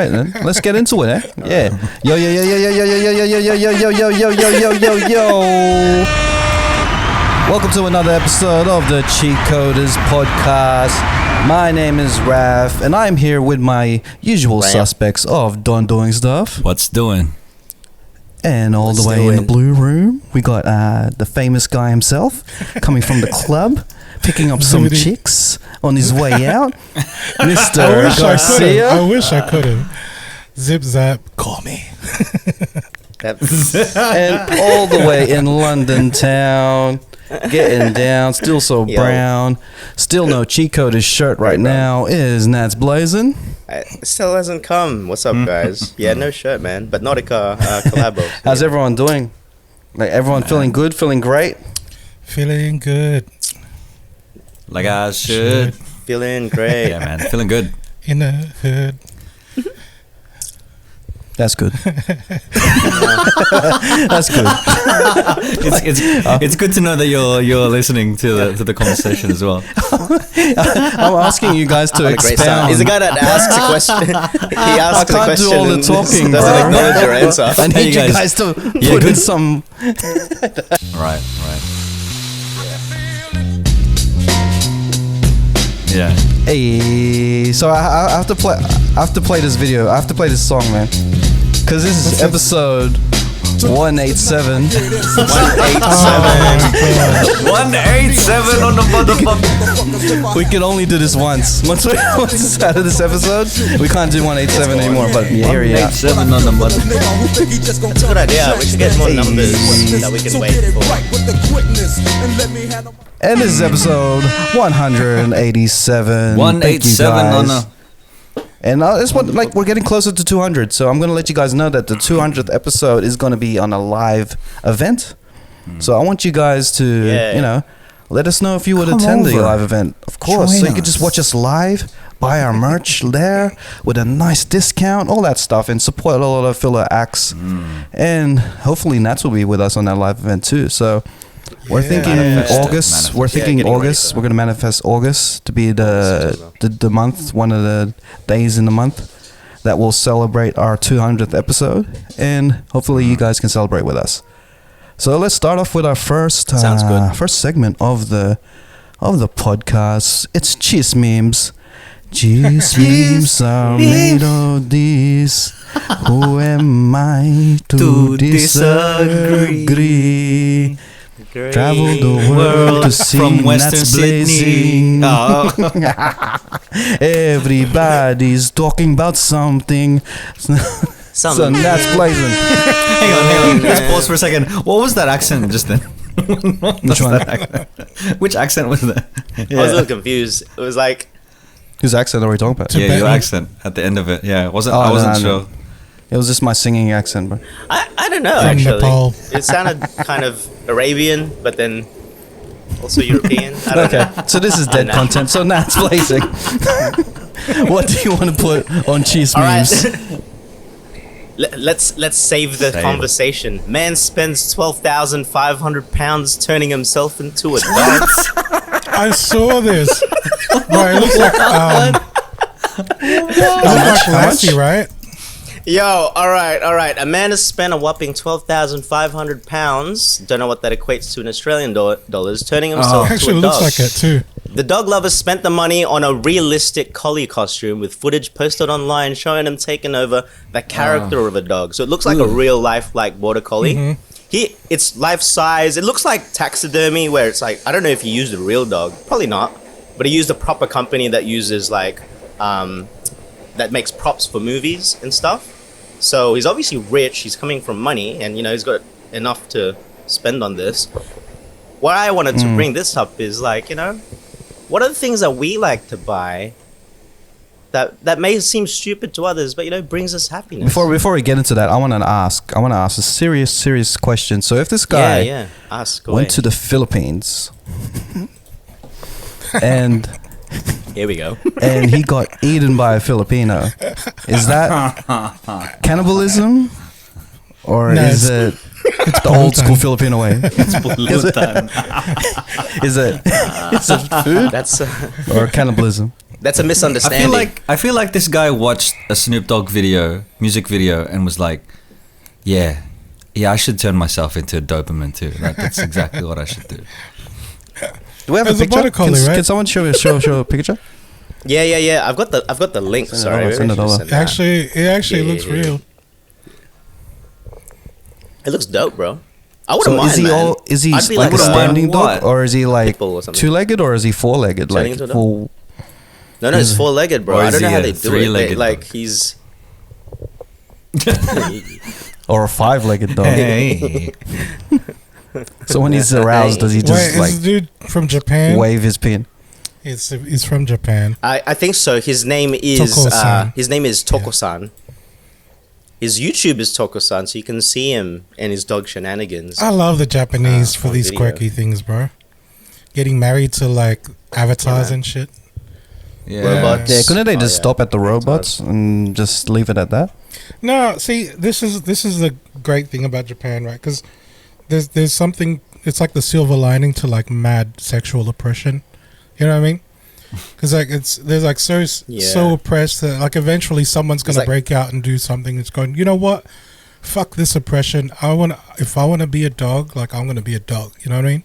right, then. Let's get into it, eh? Yeah. Yo, yo, yo, yo, yo, yo, yo, yo, yo, yo, yo, yo, yo, yo, yo, yo, yo, yo. Welcome to another episode of the Cheatcoders podcast. My name is Raf, and I'm here with my usual suspects of Don Doing Stuff. What's doing? And all the way in the blue room, we got the famous guy himself coming from the club, picking up some chicks on his way out. Mr. Garcia. I wish I could have. Zip zap, call me. And all the way in London town, getting down, still so brown, still no Cheatcoders shirt right now, is Nats Blazing. It still hasn't come. What's up, guys? Yeah, no shirt, man, but Nautica collabo. How's everyone doing? Like, everyone feeling good, feeling great? Feeling good. Like I should. Feeling great. Yeah, man, feeling good. In the hood. That's good. That's good. It's good to know that you're listening to the conversation as well. I'm asking you guys to expound. He's a guy that asks a question. He asks a question. I can't do all the talking, doesn't bro. acknowledge your answer. I need you guys to put in some. Right. Yeah. Hey, so I have to play. I have to play this video. I have to play this song, man. Cause this is episode 187. 187 on the motherfucker. We can only do this once. Once it's out of this episode, we can't do 187 anymore. But yeah, here we are. 187 on the motherfucker. That's a good idea. We should get more numbers that we can wait for. And this is episode 187. 187 on the. And it's we're getting closer to 200, so I'm gonna let you guys know that the 200th episode is gonna be on a live event. So I want you guys to, let us know if you would attend the live event, of course. So you could just watch us live, buy our merch there with a nice discount, all that stuff, and support all of the filler acts. And hopefully Nats will be with us on that live event too. So. We're thinking August. We're thinking August. We're gonna manifest August to be the month, one of the days in the month that will celebrate our 200th episode, and hopefully you guys can celebrate with us. So let's start off with our first segment of the podcast. It's cheese memes. Cheese memes are made of this. Who am I to disagree? Travel the world to see from Western Nats Blazing. Everybody's talking about something. So Nats Blazing. Hang on. Let's pause for a second. What was that accent just then? Which one? Which accent was that? I was a little confused. It was like... Whose accent are we talking about? Yeah, your accent at the end of it. Yeah, I wasn't sure. It was just my singing accent, bro. I don't know, From actually. Nepal. It sounded kind of Arabian, but then also European. I don't know. So this is dead content. So Nats Blazing. What do you want to put on cheese memes? Right. Let's save the conversation. Man spends £12,500 turning himself into a dog. I saw this. Bro, it looks like Lassie, right? Yo, all right. A man has spent a whopping £12,500. Don't know what that equates to in Australian dollars. Turning himself into a dog. Actually, looks like it too. The dog lover spent the money on a realistic collie costume with footage posted online showing him taking over the character of a dog. So it looks like a real life border collie. It's life size. It looks like taxidermy, where it's like, I don't know if he used a real dog, probably not, but he used a proper company that uses that makes props for movies and stuff. So he's obviously rich. He's coming from money, and he's got enough to spend on this. What I wanted to bring this up is what are the things that we like to buy that may seem stupid to others, but brings us happiness. Before we get into that, I want to ask a serious question. So if this guy went to the Philippines and here we go, and he got eaten by a Filipino, is that cannibalism, or is it the old school Filipino way? Is it food? That's or cannibalism? That's a I misunderstanding. feel like this guy watched a Snoop Dogg music video, and was like, yeah, I should turn myself into a Doberman too. That's exactly what I should do. Do we have There's a a picture? border collie, Can, right? can someone show a picture? Yeah. I've got the link. Send it Sorry, over, maybe send I it should over. send that. It actually looks Yeah. real. It looks dope, bro. I wouldn't So mind, is he man. is he I'd be like a like a standing what? dog, or is he like Pitbull or something. two-legged, or is he four-legged? Turning Like into a dog? full. No, it's four-legged, bro. Or I is don't know he how a they do it. three-legged Like dog? he's. Or a five-legged dog. Hey. So when he's aroused, does he Wait, just is like this dude from Japan? wave his pin? He's from Japan. I think so. His name is Toko-san. Toko-san. His YouTube is Toko-san, so you can see him and his dog shenanigans. I love the Japanese for on these video. quirky things, bro. Getting married to like avatars man. and shit. Yeah. Robots. Yeah, couldn't they just yeah. stop at the robots and just leave it at that? No, see, this is the great thing about Japan, right? Because there's something. It's like the silver lining to like mad sexual oppression. You know what I mean? Because like there's like so oppressed that like eventually someone's gonna like- break out and do something. It's going. You know what? Fuck this oppression. If I want to be a dog, like I'm gonna be a dog. You know what I mean?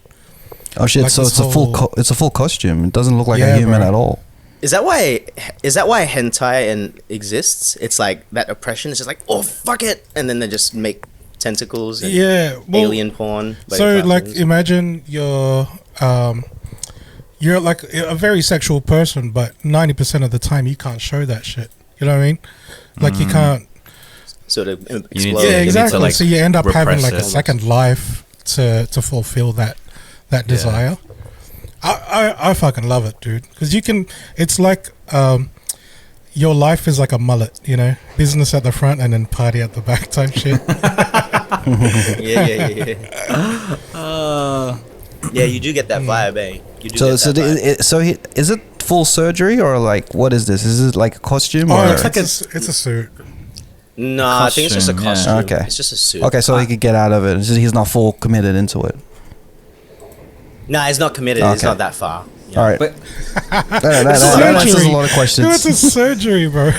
Oh shit! Like So this it's a full whole- it's a full costume. It doesn't look like Yeah, a human bro. at all. Is that why hentai exists? It's like that oppression. It's just like, oh fuck it, and then they just make tentacles and Yeah. Well, alien porn. So like cartoons. imagine you're like a very sexual person, but 90% of the time you can't show that shit. You know what I mean? Like you can't. sort of need explode. to- Yeah, you need exactly. like, so you end up having repress like a it. second life to fulfill that desire. I fucking love it, dude. Because you can. It's like your life is like a mullet. You know, business at the front and then party at the back type shit. Yeah. Yeah, you do get that vibe, eh? You do So get that vibe. is it full surgery, or like what is this? Is it like a costume? Oh, or? it's a suit. No, I think it's just a Costume, yeah. costume. Okay. It's just a suit. Okay, so he could get out of it. It's just he's not full committed into it. No, he's not committed. It's Okay. not that far. Yeah. All right. But That answers a lot of questions. It's a surgery, bro.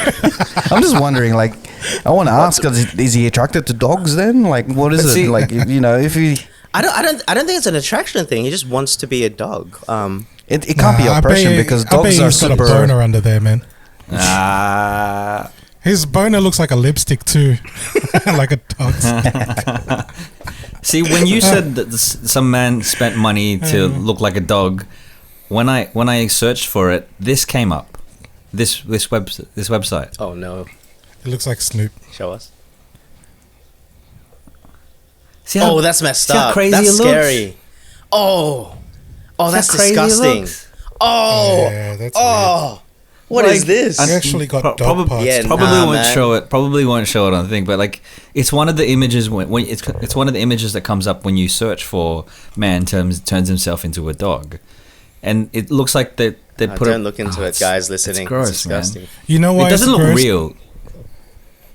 I'm just wondering, like, I want to ask, is he attracted to dogs then? Like, what is But it? see- Like, you know, if he, I don't think it's an attraction thing. He just wants to be a dog. it can't be oppression because dogs are he's got a super. boner under there, man. ah, His boner looks like a lipstick too, like a dog's. see, when you said that some man spent money to look like a dog, when I searched for it, this came up. This website. Oh no! It looks like Snoop. Show us. See how, Oh, that's messed see how up. crazy That's it looks? scary. Oh, that's See how crazy it disgusting. looks? Oh, Yeah, that's oh, what is Like, this? He actually got dog probably, parts. Yeah, probably nah, won't man. show it. Probably won't show it on the thing. But like, it's one of the images when it's one of the images that comes up when you search for man turns himself into a dog, and it looks like they put. Don't look into it, guys. Listening, It's gross, it's disgusting. You know why It doesn't it's look gross? real.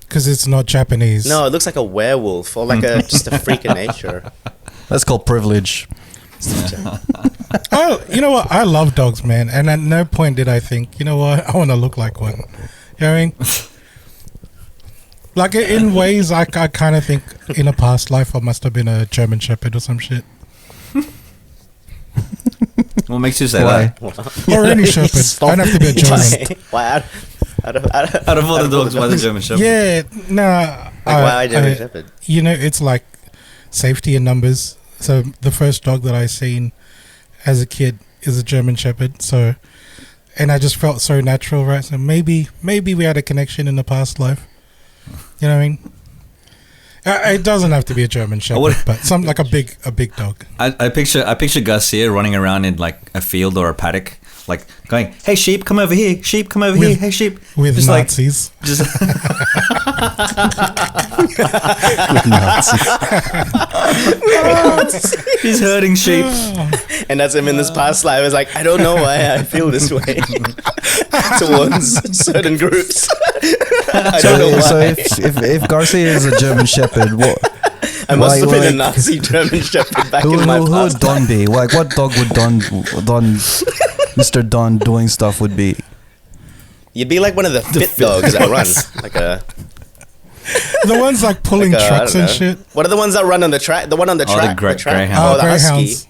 Because it's not Japanese. No, it looks like a werewolf or like just a freak of nature. That's called privilege. Oh, you know what? I love dogs, man. And at no point did I think, you know what? I want to look like one. You know what I mean? Like in ways, I kind of think in a past life I must have been a German Shepherd or some shit. What makes you say Why? that? Or any Shepherd. I don't have to be a German. Why? Out Out of all the dogs, why the German Shepherd? Yeah, nah. why German Shepherd? You know, it's like safety in numbers. So the first dog that I seen as a kid is a German Shepherd. So, and I just felt so natural, right? So maybe we had a connection in the past life. You know what I mean? It doesn't have to be a German Shepherd, but some like a big dog. I picture Garcia running around in like a field or a paddock, like going, "Hey sheep, come over here! Sheep, come over here! Hey sheep!" With Just like- Nazis. Just he's herding sheep. And that's him in this past life. It's like, I don't know why I feel this way towards certain groups. I don't know why. So if Garcia is a German Shepherd, what? I must have been a like- Nazi German Shepherd back Who in my would past Don life. be? Like, what dog would Don, Mr. Don doing stuff would be? You'd be like one of the fit dogs that run, like a. The ones like pulling Like, trucks I don't and know. shit. What are the ones that run on the track? The one on the Oh, the track. gra- the track. greyhound. Oh, the husky. Greyhounds.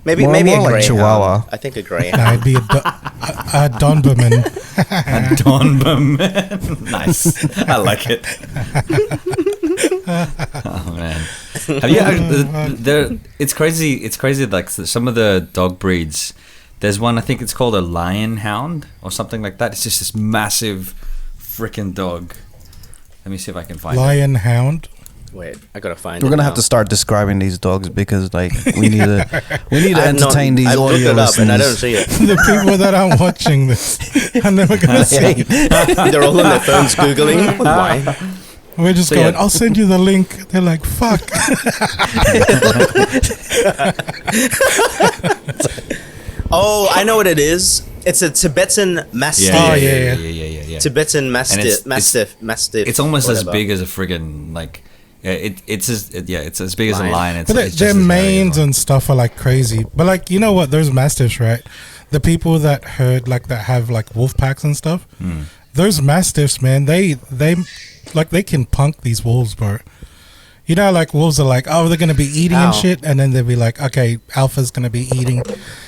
Maybe More a like greyhound. Chihuahua. I think a Nah, greyhound. it'd be a Doberman. Donberman. Nice. I like it. Oh man. Have you? There. It's crazy. It's crazy. Like some of the dog breeds. There's one. I think it's called a lion hound or something like that. It's just this massive, freaking dog. Let me see if I can find it. Lion hound. Wait, I gotta find. We're it gonna now. have to start describing these dogs because like we need to entertain these I've looked audio it up and I don't listeners. see it. The people that are watching this are never gonna see it. They're all on their phones googling. Why? We're just So, going, yeah. I'll send you the link. They're like, fuck. Oh, I know what it is. It's a Tibetan Mastiff. Oh, yeah. Tibetan And Mastiff. Mastiff. It's almost as whatever. big as a friggin' like. It's as big as a Lion. lion. It's, But it's their just as hairy as manes one. and stuff are like crazy. But like, you know what? Those mastiffs, right? The people that herd, like that have like wolf packs and stuff. Those mastiffs, man, they can punk these wolves, bro. You know, like wolves are like, oh, they're gonna be eating and Ow. shit, and then they'll be like, okay, alpha's gonna be eating.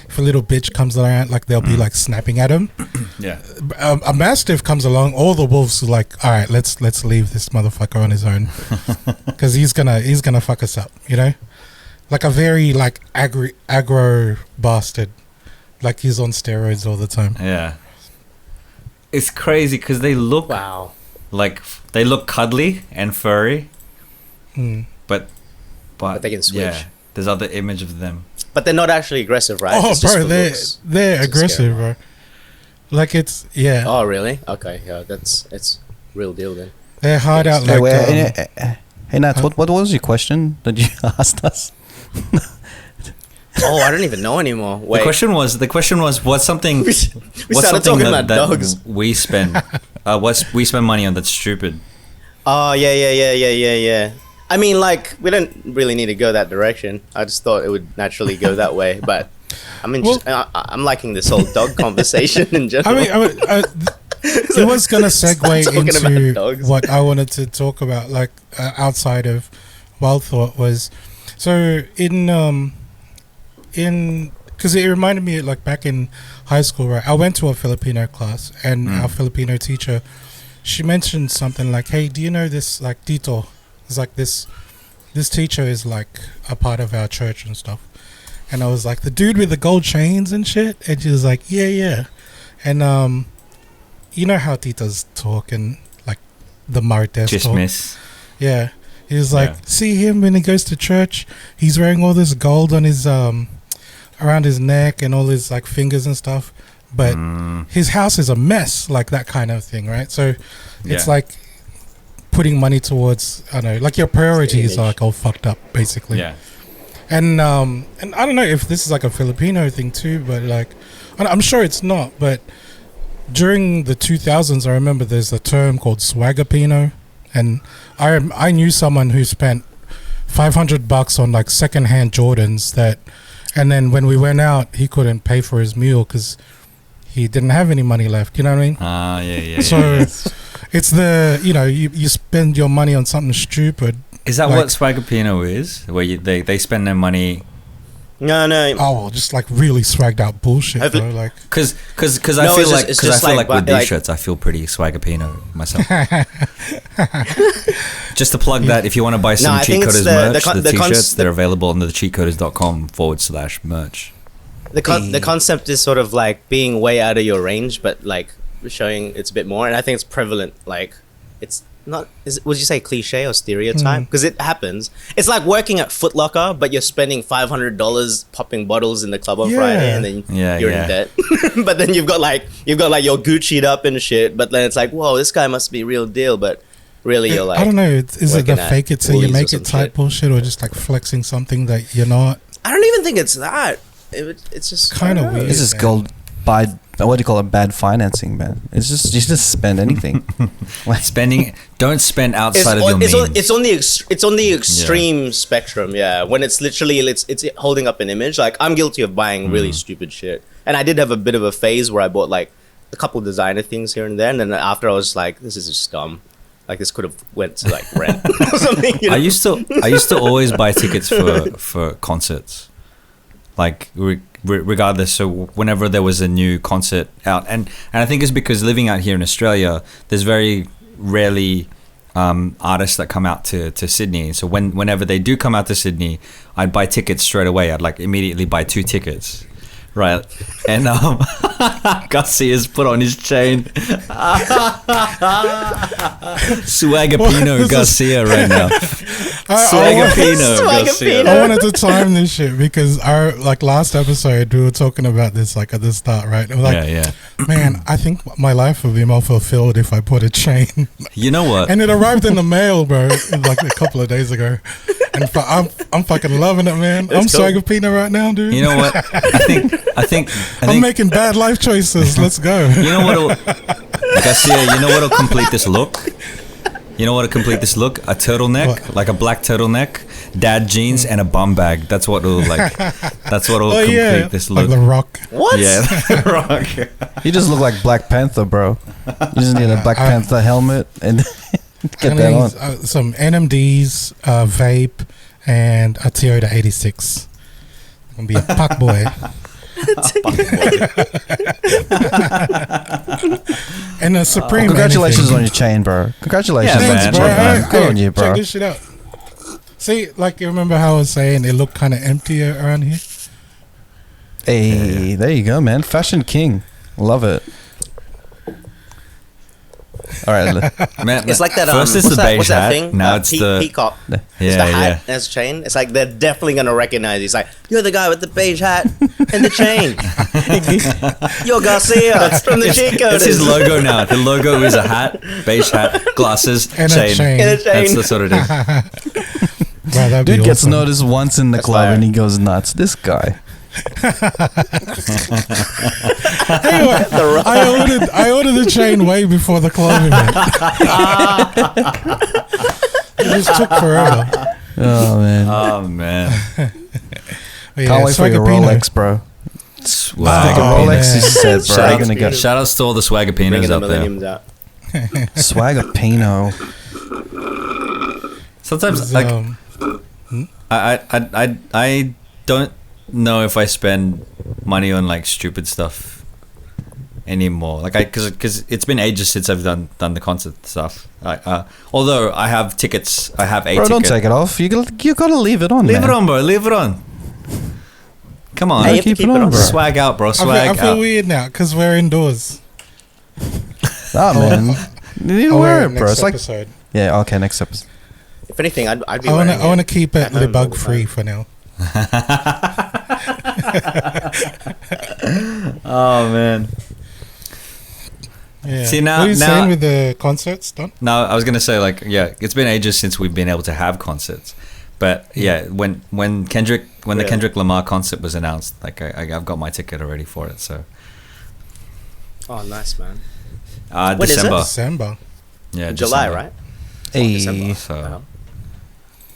If a little bitch comes around, like they'll be like snapping at him. Yeah. A mastiff comes along, all the wolves are like, all right, let's leave this motherfucker on his own, because he's gonna fuck us up, you know, like a very like aggro bastard, like he's on steroids all the time. Yeah. It's crazy because they look Wow. like they look cuddly and furry, but they can switch. Yeah, there's other image of them. But they're not actually aggressive, right? Oh, It's just bro, for looks. they're It's aggressive, scary. bro. Like it's Oh, really? Okay, yeah, it's real deal then. they're hard out Hey, like. hey Nat, what was your question that you asked us? Oh, I don't even know anymore. Wait, The question was what's something we what's started something talking that, about that dogs. we spend we spend money on that's stupid. Oh, yeah. I mean, like, we don't really need to go that direction. I just thought it would naturally go that way, but I'm I'm liking this whole dog conversation in general. It was gonna Start segue talking about into dogs. what I wanted to talk about, like outside of Wild Thought was, so in because it reminded me like back in high school, right? I went to a Filipino class, and our Filipino teacher, she mentioned something like, "Hey, do you know this like Tito?" It's like this teacher is like a part of our church and stuff. And I was like, the dude with the gold chains and shit? And she was like, yeah. And you know how Titos talk and like the Marites Just talk? miss. Yeah. He was like, Yeah. see him when he goes to church, he's wearing all this gold on his around his neck and all his like fingers and stuff. But his house is a mess, like that kind of thing, right? So it's Yeah. like putting money towards, I don't know, like your priorities image. are like all fucked up, basically. Yeah. And I don't know if this is like a Filipino thing too, but like I'm sure it's not. But during the 2000s, I remember there's a term called swagapino, and I knew someone who spent $500 on like secondhand Jordans that, and then when we went out, he couldn't pay for his meal because he didn't have any money left. You know what I mean? Yeah. So it's the, you know, you spend your money on something stupid. Is that like- what Swagapino is? Where they spend their money No. Oh, well, just like really swagged out bullshit, Have bro. it- Like, because No, I feel it's just like with these like- shirts I feel pretty Swagapino myself. Just to plug that, if you want to buy some I think it's Cheatcoders the merch, con- the the cons- t-shirts, the- they're available on the cheatcoders.com/merch. The concept is sort of like being way out of your range, but like showing it's a bit more. And I think it's prevalent. Like, it's not. Would you say cliche or stereotype? Because it happens. It's like working at Foot Locker, but you're spending $500 popping bottles in the club on Yeah. Friday, and then Yeah, you're yeah. in debt. But then you've got like your Gucci'd up and shit. But then it's like, whoa, this guy must be real deal. But really, you're like, I don't know. Is it the working at fake it till you Woolies or make some it type shit. bullshit, or just like flexing something that you're not? I don't even think it's that. It's just Kinda I don't know. weird. This is man. called what do you call it? Bad financing, man. It's just you just spend anything. Like, Don't spend outside of your it's means. it's on the extreme spectrum, yeah. When it's literally it's holding up an image. Like, I'm guilty of buying really stupid shit, and I did have a bit of a phase where I bought like a couple designer things here and there, and then after I was like, this is just dumb. Like this could have went to like rent or something. You know? I used to always buy tickets for concerts, like regardless. So whenever there was a new concert out, and I think it's because living out here in Australia, there's very rarely artists that come out to Sydney. So whenever they do come out to Sydney, I'd buy tickets straight away. I'd like immediately buy 2 tickets. Right, and Garcia's put on his chain. Swagapino Garcia right now. Swagapino Garcia. I wanted to time this shit because our like last episode we were talking about this like at the start, right? It was like, man, I think my life would be more fulfilled if I put a chain. You know what? And it arrived in the mail, bro, like a couple of days ago. And I'm fucking loving it, man. I'm cool. Swagapino right now, dude. You know what? I think I'm making bad life choices. Let's go. You know what'll Garcia? You know what'll complete this look? You know what'll complete this look? A turtleneck, like a black turtleneck, dad jeans, and a bum bag. That's what'll complete this look. Like the Rock. What? Yeah, the Rock. You just look like Black Panther, bro. You just need a Black Panther helmet and get that on. Some NMDs, vape, and a Toyota 86. I'm gonna be a puck boy. And a Supreme. Congratulations on your chain, bro. Congratulations, yeah, Thanks, bro. Good on you, bro. Check this shit out. See, like you remember how I was saying it looked kind of empty around here. Hey, there you go, man. Fashion king. Love it. All right, man, it's like that. First it's the beige hat. Thing? Now it's the peacock. Yeah, it's the hat as a chain. It's like they're definitely gonna recognize you. It's like you're the guy with the beige hat and the chain. You're Garcia from the Cheatcoders. It's his logo now. The logo is a hat, beige hat, glasses, and chain. A chain. And a chain. That's the sort of thing. Wow, dude gets awesome. noticed once in the club and he goes nuts. This guy. Anyway, I ordered the chain way before the club event. It just took forever. Oh man. Yeah, can't wait for your Rolex, bro. Swag. Rolex, he said, bro. Shout, gonna go. Shout outs to all the Swagapinos up there. Swagapino. Sometimes like I don't know if I spend money on like stupid stuff anymore. Like because it's been ages since I've done the concert stuff. Although I have tickets, I have a ticket. Don't take it off. You gotta leave it on. Leave it on, bro. Leave it on. Come on, Hey, keep it on, bro. Swag out, bro. Swag I feel out. weird now because we're indoors. Ah man, you need to wear it, bro. It's like episode. yeah. Okay, next episode. If anything, I'd be. I want to keep it at home bug all the free time. for now. Oh man. Yeah. See, now- what are you now- saying with the concerts, Don? No, I was gonna say like it's been ages since we've been able to have concerts, but yeah, when the Kendrick Lamar concert was announced, like I've got my ticket already for it. So Oh, nice, man. When is it? December. December. Yeah, July, December. right? Hey. December. So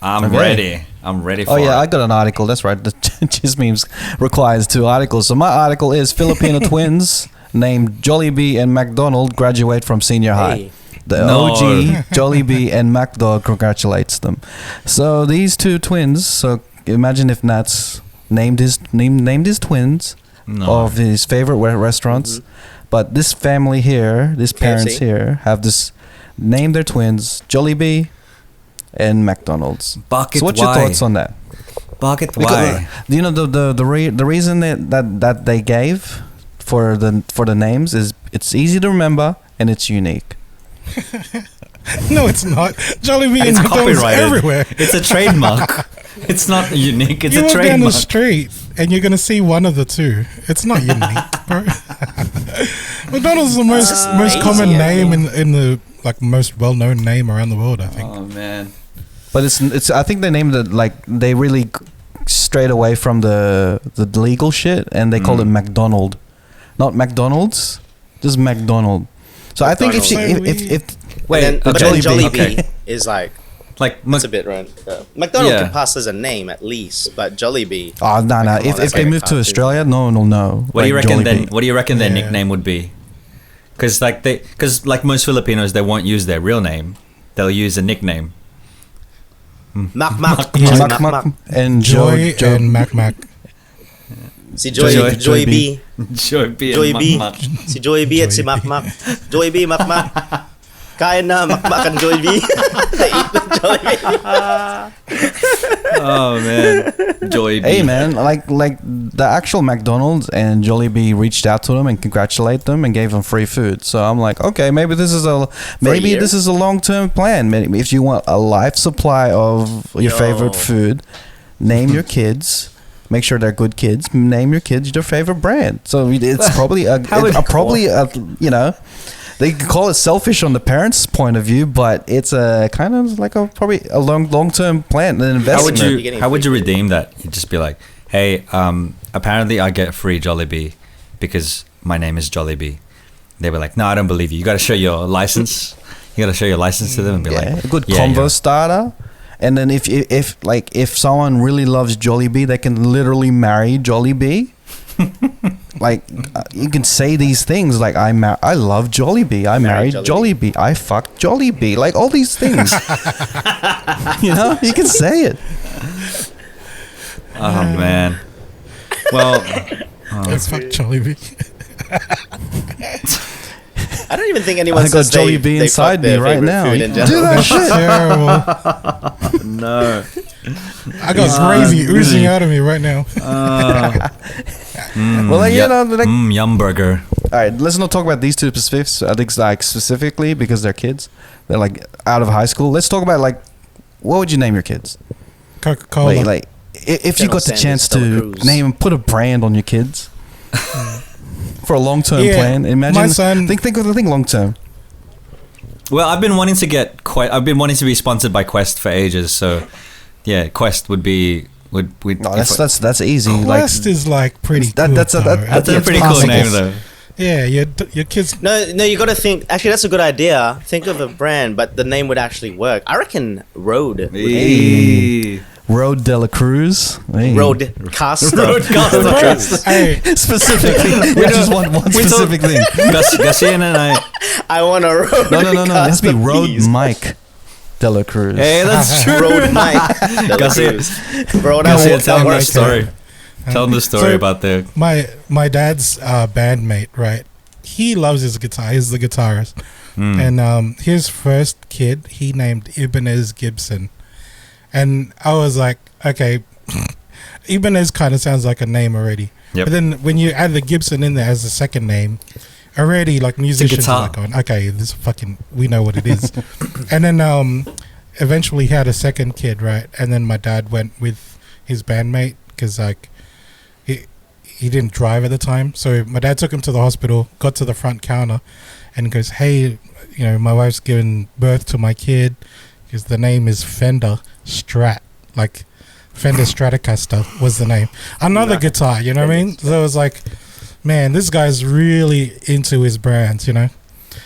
I'm Okay. ready. I'm ready for Oh yeah, it. I got an article. That's right. The Chiz Memes requires 2 articles. So my article is Filipino twins named Jollibee and McDonald graduate from senior high. Hey. The No. OG Jollibee and McDog congratulates them. So these 2 twins. So imagine if Nats named his twins of his favorite restaurants. But this family here, these parents KFC. here, have this named their twins Jollibee and McDonald's. Bucket So what's your why? thoughts on that? Bucket Because, why? you know the reason that they gave for the names is it's easy to remember and it's unique. No, it's not. Jollibee and It's McDonald's copyrighted. everywhere. It's a trademark. It's not unique. It's You a walk down trademark. the street and you're gonna see one of the 2. It's not unique, bro. McDonald's is the most easy, common yeah. name in the like most well-known name around the world, I think. Oh man. But it's I think they named it like they really strayed away from the legal shit and they called it McDonald, not McDonald's, just McDonald. So I think if Wait, But okay. then Jollibee Okay. is like Like it's a bit right. McDonald's Yeah. can pass as a name at least, but Jollibee. oh no, Like, if that's they like a move to cartoon. Australia, no one will know. What do you like reckon Jollibee. then? What do you reckon their Yeah. nickname would be? Because like most Filipinos, they won't use their real name. They'll use a nickname. Mak Mak. Mak Mak and Joy and Mac Mac. Si Joy B. Joy B. Joy B. Mak Mak. Si Joy B at si Mak Mak. Joy B, Mak Mak. Kain na, Mak Mak and Joy B. They eat the Joy B. Oh man, Joy B. Hey man, like the actual McDonald's and Jollibee reached out to them and congratulate them and gave them free food. So I'm like, okay, maybe this is a long-term plan. Maybe if you want a life supply of your favorite food, name your kids. Make sure they're good kids. Name your kids your favorite brand. So it's probably you know. They can call it selfish on the parents' point of view, but it's a kind of like probably a long-term plan, an investment. How would you redeem that? You'd just be like, hey, apparently I get free Jollibee because my name is Jollibee. They were like, no, I don't believe you. You got to show your license. You got to show your license to them and be like, a good convo starter. And then if someone really loves Jollibee, they can literally marry Jollibee. Like you can say these things like I love Jollibee, I married Jollibee, I fucked Jollibee, like all these things. You know, you can say it. Oh man. Well, I fucked Jollibee. I don't even think anyone I got says they Jollibee inside me right now. Do that shit. Terrible. no. I got crazy oozing out of me right now. Yum burger. All right, let's not talk about these two specifics. I think like specifically because they're kids, they're like out of high school. Let's talk about like what would you name your kids? Coca-Cola. Like if you got the chance to put a brand on your kids for a long-term plan. Imagine, my son. Think long-term. Well, I've been wanting to be sponsored by Quest for ages. So, yeah, Quest would be. No, that's easy. Quest is like pretty. That's a pretty cool name though. Yeah, your kids. No, you got to think. Actually, that's a good idea. Think of a brand, but the name would actually work. I reckon Road. Road de la Cruz. Hey. Road Costa. Hey, specifically, we just want one specific thing. Garcian and I want a Road. No. It has to be Road please. Mike de la Cruz. Hey, that's true. Road Mike de la Cruz. Bro, tell them the story. Tell them the story about the. My dad's bandmate, right? He loves his guitar. He's the guitarist, and his first kid he named Ibanez Gibson. And I was like, okay, Ibanez kind of sounds like a name already. Yep. But then when you add the Gibson in there as a second name, already like musicians are like going, okay, this we know what it is. And then eventually he had a second kid, right? And then my dad went with his bandmate because like he didn't drive at the time. So my dad took him to the hospital, got to the front counter and goes, hey, my wife's giving birth to my kid. Because the name is Fender Strat, like Fender Stratocaster was the name. Another guitar, you know what I mean? So it was like, man, this guy's really into his brands, you know?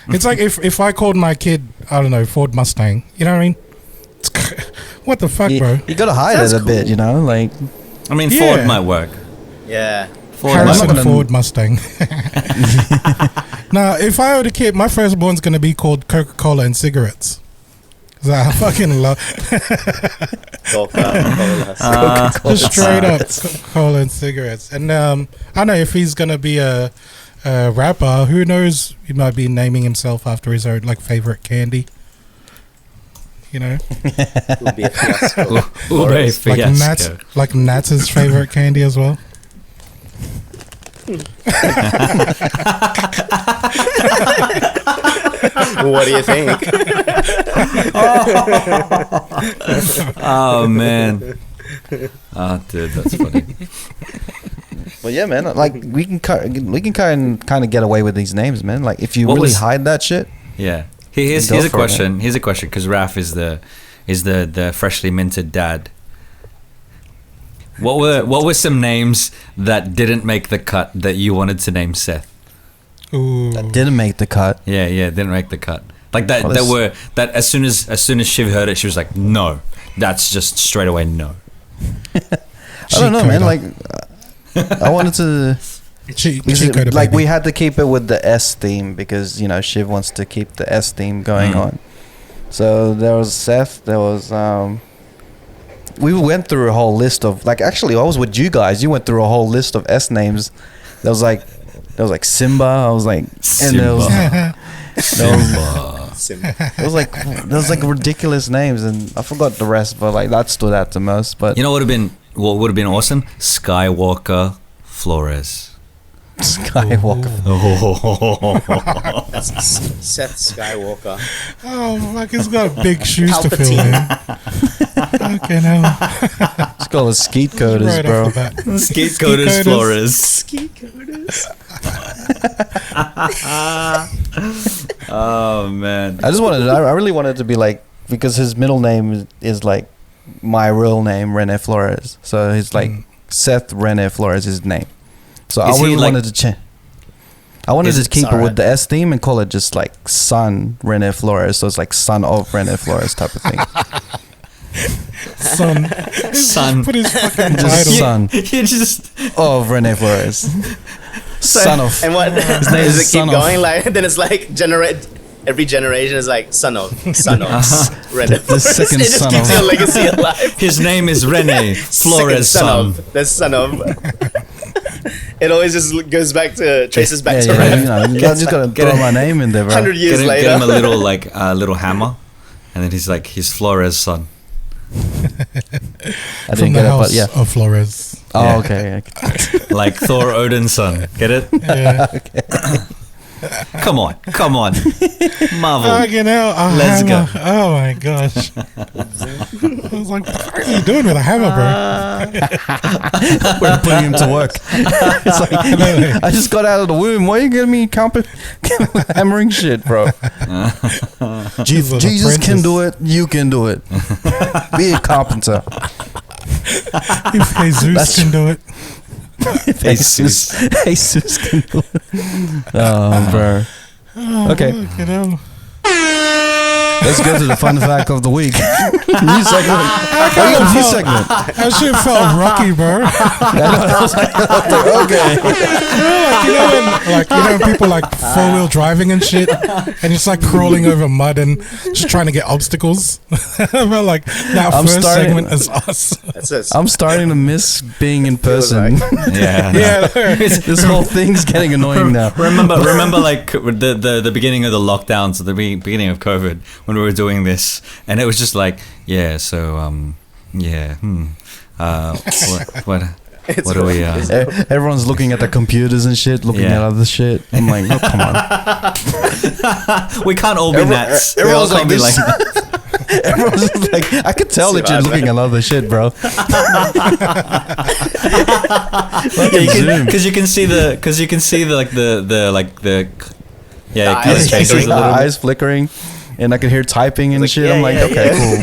It's like if I called my kid, I don't know, Ford Mustang, you know what I mean? What the fuck, bro? You gotta hide it a bit, you know? Like, I mean, Ford might work. Yeah. Harrison Ford Mustang. Now, if I were a kid, my firstborn's gonna be called Coca-Cola and cigarettes. I fucking love Coca-Cola. Just straight up Coca-Cola and cigarettes. And I know if he's gonna be a rapper, who knows? He might be naming himself after his own like favorite candy. You know, It would be a fiasco. like Nat's favorite candy as well. What do you think? Oh man. Oh dude, that's funny. well, yeah, man. Like we can kind of get away with these names, man. Like if you hide that shit. Yeah. Here's a question. Here's a question because Raf is the freshly minted dad. What were some names that didn't make the cut that you wanted to name Seth? Ooh. That didn't make the cut. Yeah, didn't make the cut. Like that that as soon as Shiv heard it, she was like, no, that's just straight away no. I don't know, man. Like I wanted to Like we had to keep it with the S theme because Shiv wants to keep the S theme going on. So there was Seth. There was we went through a whole list of actually I was with you guys. You went through a whole list of S names. There was like Simba. I was like Simba. Simba. There was ridiculous names, and I forgot the rest, but that stood out the most. But what would have been awesome? Skywalker Flores. Skywalker. That's Seth Skywalker. Oh fuck! He's got big shoes to fill in. Okay, now. It's called a Cheatcoders, bro. Cheatcoders Flores. Cheatcoders. Oh man! I really wanted it to be because his middle name is my real name, Rene Flores. So he's Seth Rene Flores is his name. So I really wanted to change. I wanted to keep it with the S theme and call it just Son Rene Flores. So it's son of Rene Flores type of thing. Son. Put his fucking just title. son. You just of Rene Flores. Son of. And what His name does is it keep son going? Then it's every generation is son of Rene. The second it just son keeps of. your legacy alive. his name is Rene Flores son. The son of. It always just traces back to Rene. You just gotta throw my name in there, bro. 100 years Get later. him a little little hammer, and then he's Flores son. I From didn't the get it, house but yeah. of Flores. Oh, Yeah. okay. Like Thor Odin's son. Get it? Yeah. Come on. Marvel. Fucking hell, a Let's hammer. go. Oh my gosh. I was like, what are you doing with a hammer, bro? We're putting him to work. It's I just got out of the womb. Why are you getting me hammering shit, bro? Jesus can do it. You can do it. Be a carpenter. If Jesus can do it. Jesus can do it. Oh, bro. Okay. Fucking hell. Let's go to the fun fact of the week. New segment. New segment. That shit felt rocky, bro. Okay. When people 4-wheel driving and shit, and it's crawling over mud and just trying to get obstacles. I felt like that segment is us. I'm starting to miss being in person. Yeah. This whole thing's getting annoying now. Remember the beginning of the lockdowns, at the beginning of COVID, when we were doing this, and it was just what do we everyone's looking at the computers and shit, looking at other shit. I'm like, oh, come on. We can't all be nuts. Everyone's like this. Everyone's just I could tell that you're looking at other shit, bro. Because you can see the eyes flickering. And I could hear typing and shit. I'm okay, cool.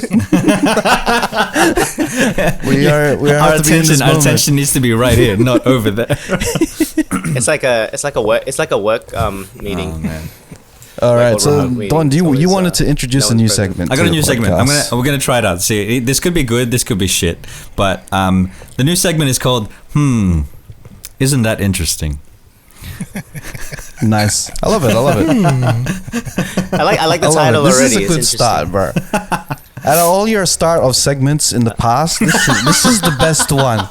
we are our attention needs to be right here, not over there. It's like a work meeting. Oh, man. All right, so Don, you wanted to introduce a new segment. I got a new segment. podcast. We're gonna try it out. See, this could be good. This could be shit. But the new segment is called Isn't That Interesting? Nice. I love it. I like the title this already. This is a good start, bro. Out of all your start of segments in the past, this is the best one.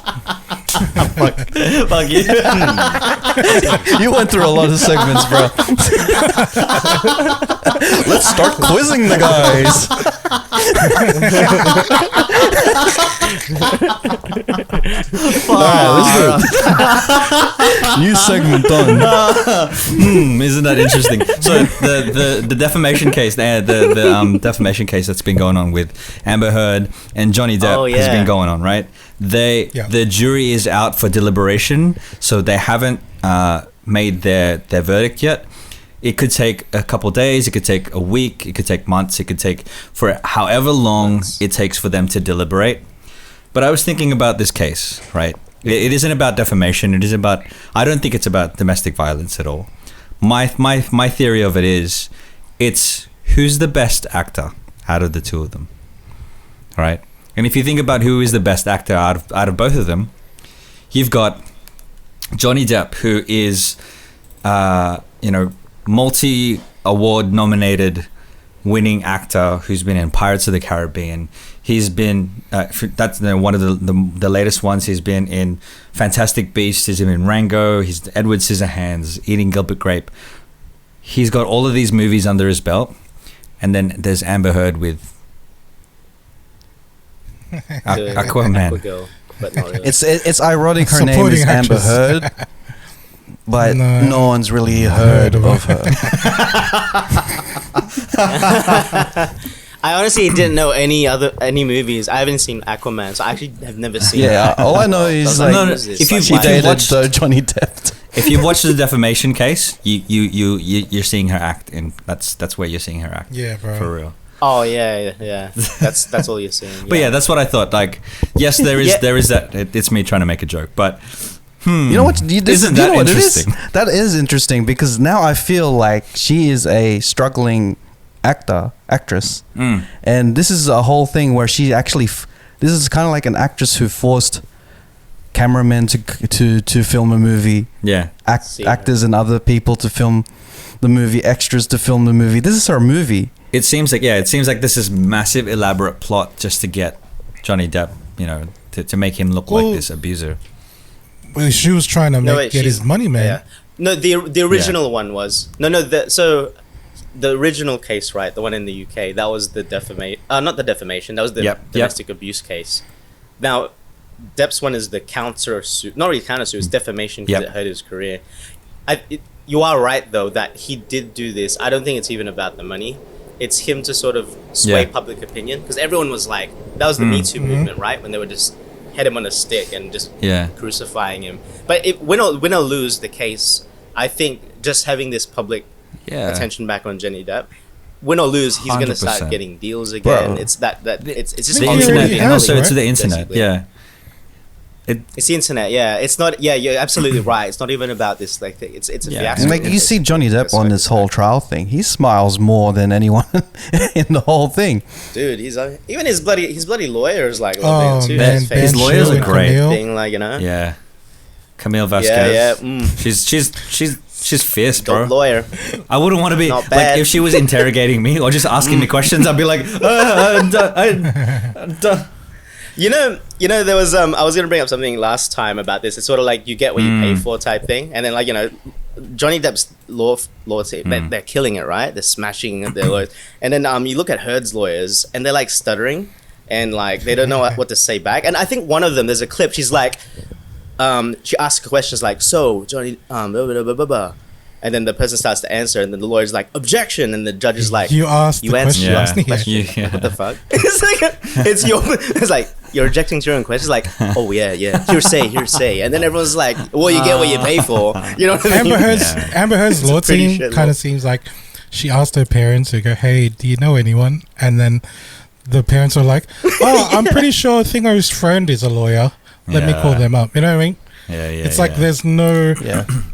Fuck you. You went through a lot of segments, bro. Let's start quizzing the guys. Alright, let's do it. New segment done. Isn't that interesting? So the defamation case, the defamation case that's been going on with Amber Heard and Johnny Depp has been going on, right? The jury is out for deliberation, so they haven't made their verdict yet. It could take a couple days, it could take a week, it could take months, it could take for however long it takes for them to deliberate. But I was thinking about this case, right? It isn't about defamation. It is about. I don't think it's about domestic violence at all. My theory of it is, it's who's the best actor out of the two of them, right? And if you think about who is the best actor out of both of them, you've got Johnny Depp, who is, multi-award nominated winning actor who's been in Pirates of the Caribbean. He's been that's one of the latest ones. He's been in Fantastic Beasts. He's been in Rango. He's Edward Scissorhands, Eating Gilbert Grape. He's got all of these movies under his belt, and then there's Amber Heard with Aquaman. Aquagirl, but not really. It's ironic. Her name Supporting is Amber actress. Heard, but No. no one's really heard of her. I honestly didn't know any movies. I haven't seen Aquaman, so I actually have never seen. Yeah, all I know I was is like, like no, who's this? if you- she if you dated watched- Johnny Depp. If you've watched the defamation case, you're seeing her act, and that's where you're seeing her act. Yeah, bro. For real. Oh yeah. That's all you're seeing. But yeah, that's what I thought. Like, yes, there is Yeah. there is that. It's me trying to make a joke, but You know what? Isn't that what it is? interesting? That is interesting because now I feel like she is a struggling actress, and this is a whole thing where she actually. This is kind of like an actress who forced cameramen to film a movie, yeah, See her. actors and other people to film the movie, extras to film the movie. This is her movie. it seems like this is massive elaborate plot just to get Johnny Depp, to make him look like Well, this abuser. Well, she was trying to get she's- his money, man. Yeah. No, the original one was so the original case, right? The one in the UK, that was the not the defamation. That was the domestic abuse case. Now, Depp's one is the counter suit, not really counter suit. It's defamation because it hurt his career. You are right though that he did do this. I don't think it's even about the money. It's him to sort of sway public opinion because everyone was like, that was the Me Too movement, right? When they would just had him on a stick and just crucifying him. But win or lose the case, I think just having this public attention back on Johnny Depp, win or lose, he's going to 100%. start getting deals again. Bro. It's it's just The He internet, already and has, also it's right? the internet. Basically. Yeah, It's the internet, yeah. It's not, yeah. You're absolutely right. It's not even about this. Like, it's a fiasco. Like you see Johnny Depp on this whole trial thing, he smiles more than anyone in the whole thing. Dude, he's even his bloody lawyer is like, Oh, too. man, his lawyers are great. Thing, like, yeah. Camille Vasquez. Yeah. She's fierce, bro. Dope lawyer. I wouldn't want to be Not like bad. if she was interrogating me or just asking me questions. I'd be like, You know, there was I was gonna bring up something last time about this. It's sort of like you get what you pay for type thing, and then like Johnny Depp's law team, they're killing it, right? They're smashing their lawyers, and then you look at Heard's lawyers, and they're like stuttering, and like they don't know what to say back. And I think one of them, there's a clip. She's like, she asks questions like, "So Johnny, blah, blah, blah, blah, blah." And then the person starts to answer, and then the lawyer's like, "Objection!" And the judge is like, You asked the answered question. Yeah. the question. Yeah. What the fuck?" It's like it's like you're objecting to your own question. It's like, oh yeah, hearsay, and then everyone's like, well, you get what you pay for. You know what I mean? Amber Heard's law pretty team shit kind law. of seems like she asked her parents to go, "Hey, do you know anyone?" And then the parents are like, "Oh, I'm pretty sure Thingo's friend is a lawyer. Let me call them up." You know what I mean? Yeah, It's like there's no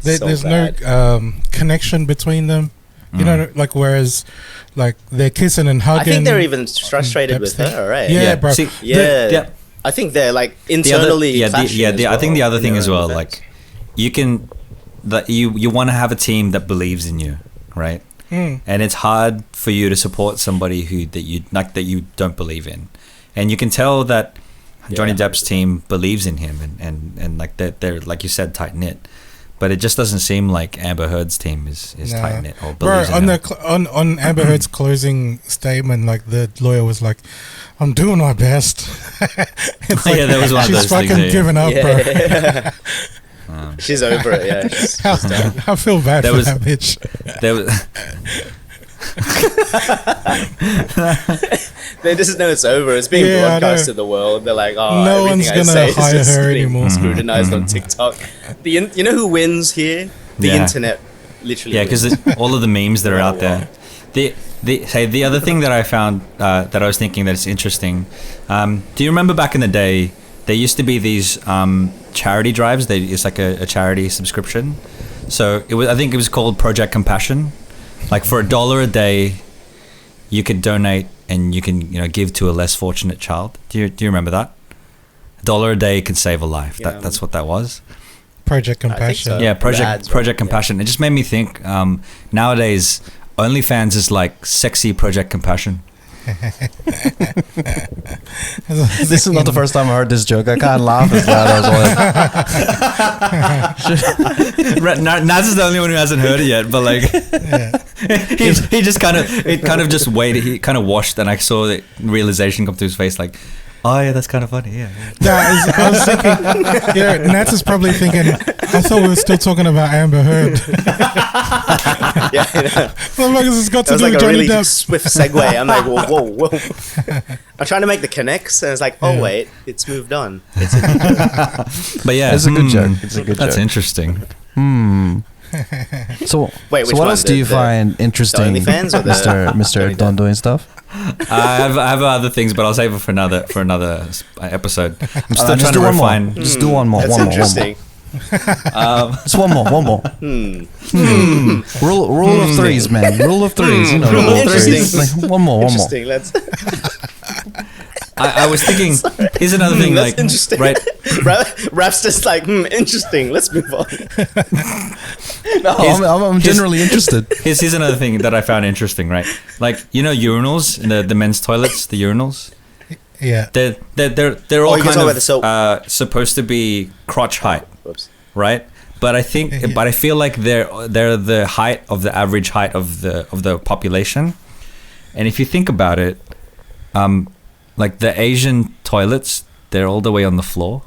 there's no connection between them. You know, like whereas like they're kissing and hugging. I think they're even frustrated with Depp's her, right? Yeah, bro. See, Yeah. I think they're like internally. clashing as I think the well, other thing you know, as well, with like you can that you want to have a team that believes in you, right? And it's hard for you to support somebody that you don't believe in, and you can tell that Johnny Depp's team believes in him, and like they're like you said, tight knit. But it just doesn't seem like Amber Heard's team is tight knit or Bro, believes in him. on Amber Heard's closing statement, like the lawyer was like, "I'm doing my best." It's like, that was one of she's those things, fucking yeah. given up, bro. She's over it. Yeah. She's done. I feel bad There for was- that bitch. There was, They just know it's over. It's being Yeah, I broadcast know. to the world. They're like, oh, No everything one's I gonna say is hire just her being anymore. scrutinized on TikTok. You know who wins here? The Yeah. internet, literally. yeah, wins. because all of the memes that are out there. The other thing that I found that I was thinking that is interesting. Do you remember back in the day? There used to be these charity drives. It's like a charity subscription. So I think it was called Project Compassion. Like for $1 a day, you could donate and you can give to a less fortunate child. Do you remember that? $1 a day can save a life. Yeah. That's what that was. Project I think Compassion. so. Yeah, Project Ads, right? Compassion. It just made me think. Nowadays, OnlyFans is like sexy Project Compassion. This is not the first time I heard this joke. I can't laugh as loud as well. Naz is the only one who hasn't heard it yet, but like he just kind of just waited. He kind of washed, and I saw the realization come to his face, like, oh yeah, that's kind of funny. Yeah. I was thinking, Nats is probably thinking, I thought we were still talking about Amber Heard. Yeah. What has this got That to was do like with a Johnny really Depp? swift segue. I'm like, whoa. I'm trying to make the connects, and it's like, oh wait, it's moved on. But yeah, It's a good joke. It's a good That's joke. interesting. So, Wait, so which what one? else do you find interesting, OnlyFans or the Mr. Don doing stuff? I have other things, but I'll save it for another episode. I'm still Just trying do to one more. refine. Just do one more. That's One more. interesting. Just one more. Rule of threes, man. Rule of threes. You know, rule of Interesting. threes. Like, one more. Interesting. Let's. I was thinking, here's another thing, That's like, interesting. right? Rap's just like, interesting. Let's move on. No, I'm generally interested. Here's another thing that I found interesting, right? Like, you know, urinals in the men's toilets, the urinals. Yeah. They're all you can kind talk about of the soap. supposed to be crotch height, Whoops. right? But I feel like they're the height of the average height of the population. And if you think about it, like the Asian toilets, they're all the way on the floor.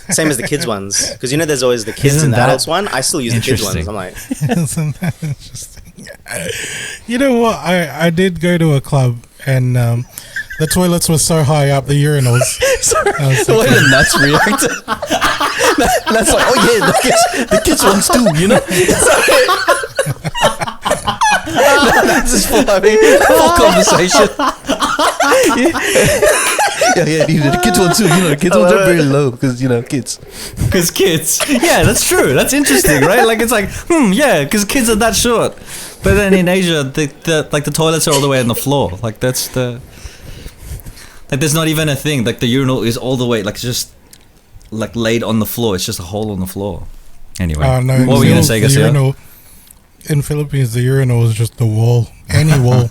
Same as the kids ones, because you know there's always the kids Isn't and the that adults one. I still use the kids ones. interesting? I'm like, Isn't that interesting? You know what? I did go to a club and the toilets were so high up, the urinals. The way the nuts reacted. That's like, oh yeah, the kids ones too, you know? That's just full conversation. Yeah, the kids ones too. You know, the kids ones are very low because, you know, kids. Because kids. Yeah, that's true. That's interesting, right? Like, it's like, yeah, because kids are that short. But then in Asia, the toilets are all the way on the floor. Like, that's the... Like, there's not even a thing. Like, the urinal is all the way, like, just, like, laid on the floor. It's just a hole on the floor. Anyway, No, what were you going to say, Garcia? urinal, in Philippines, the urinal is just the wall. Any wall.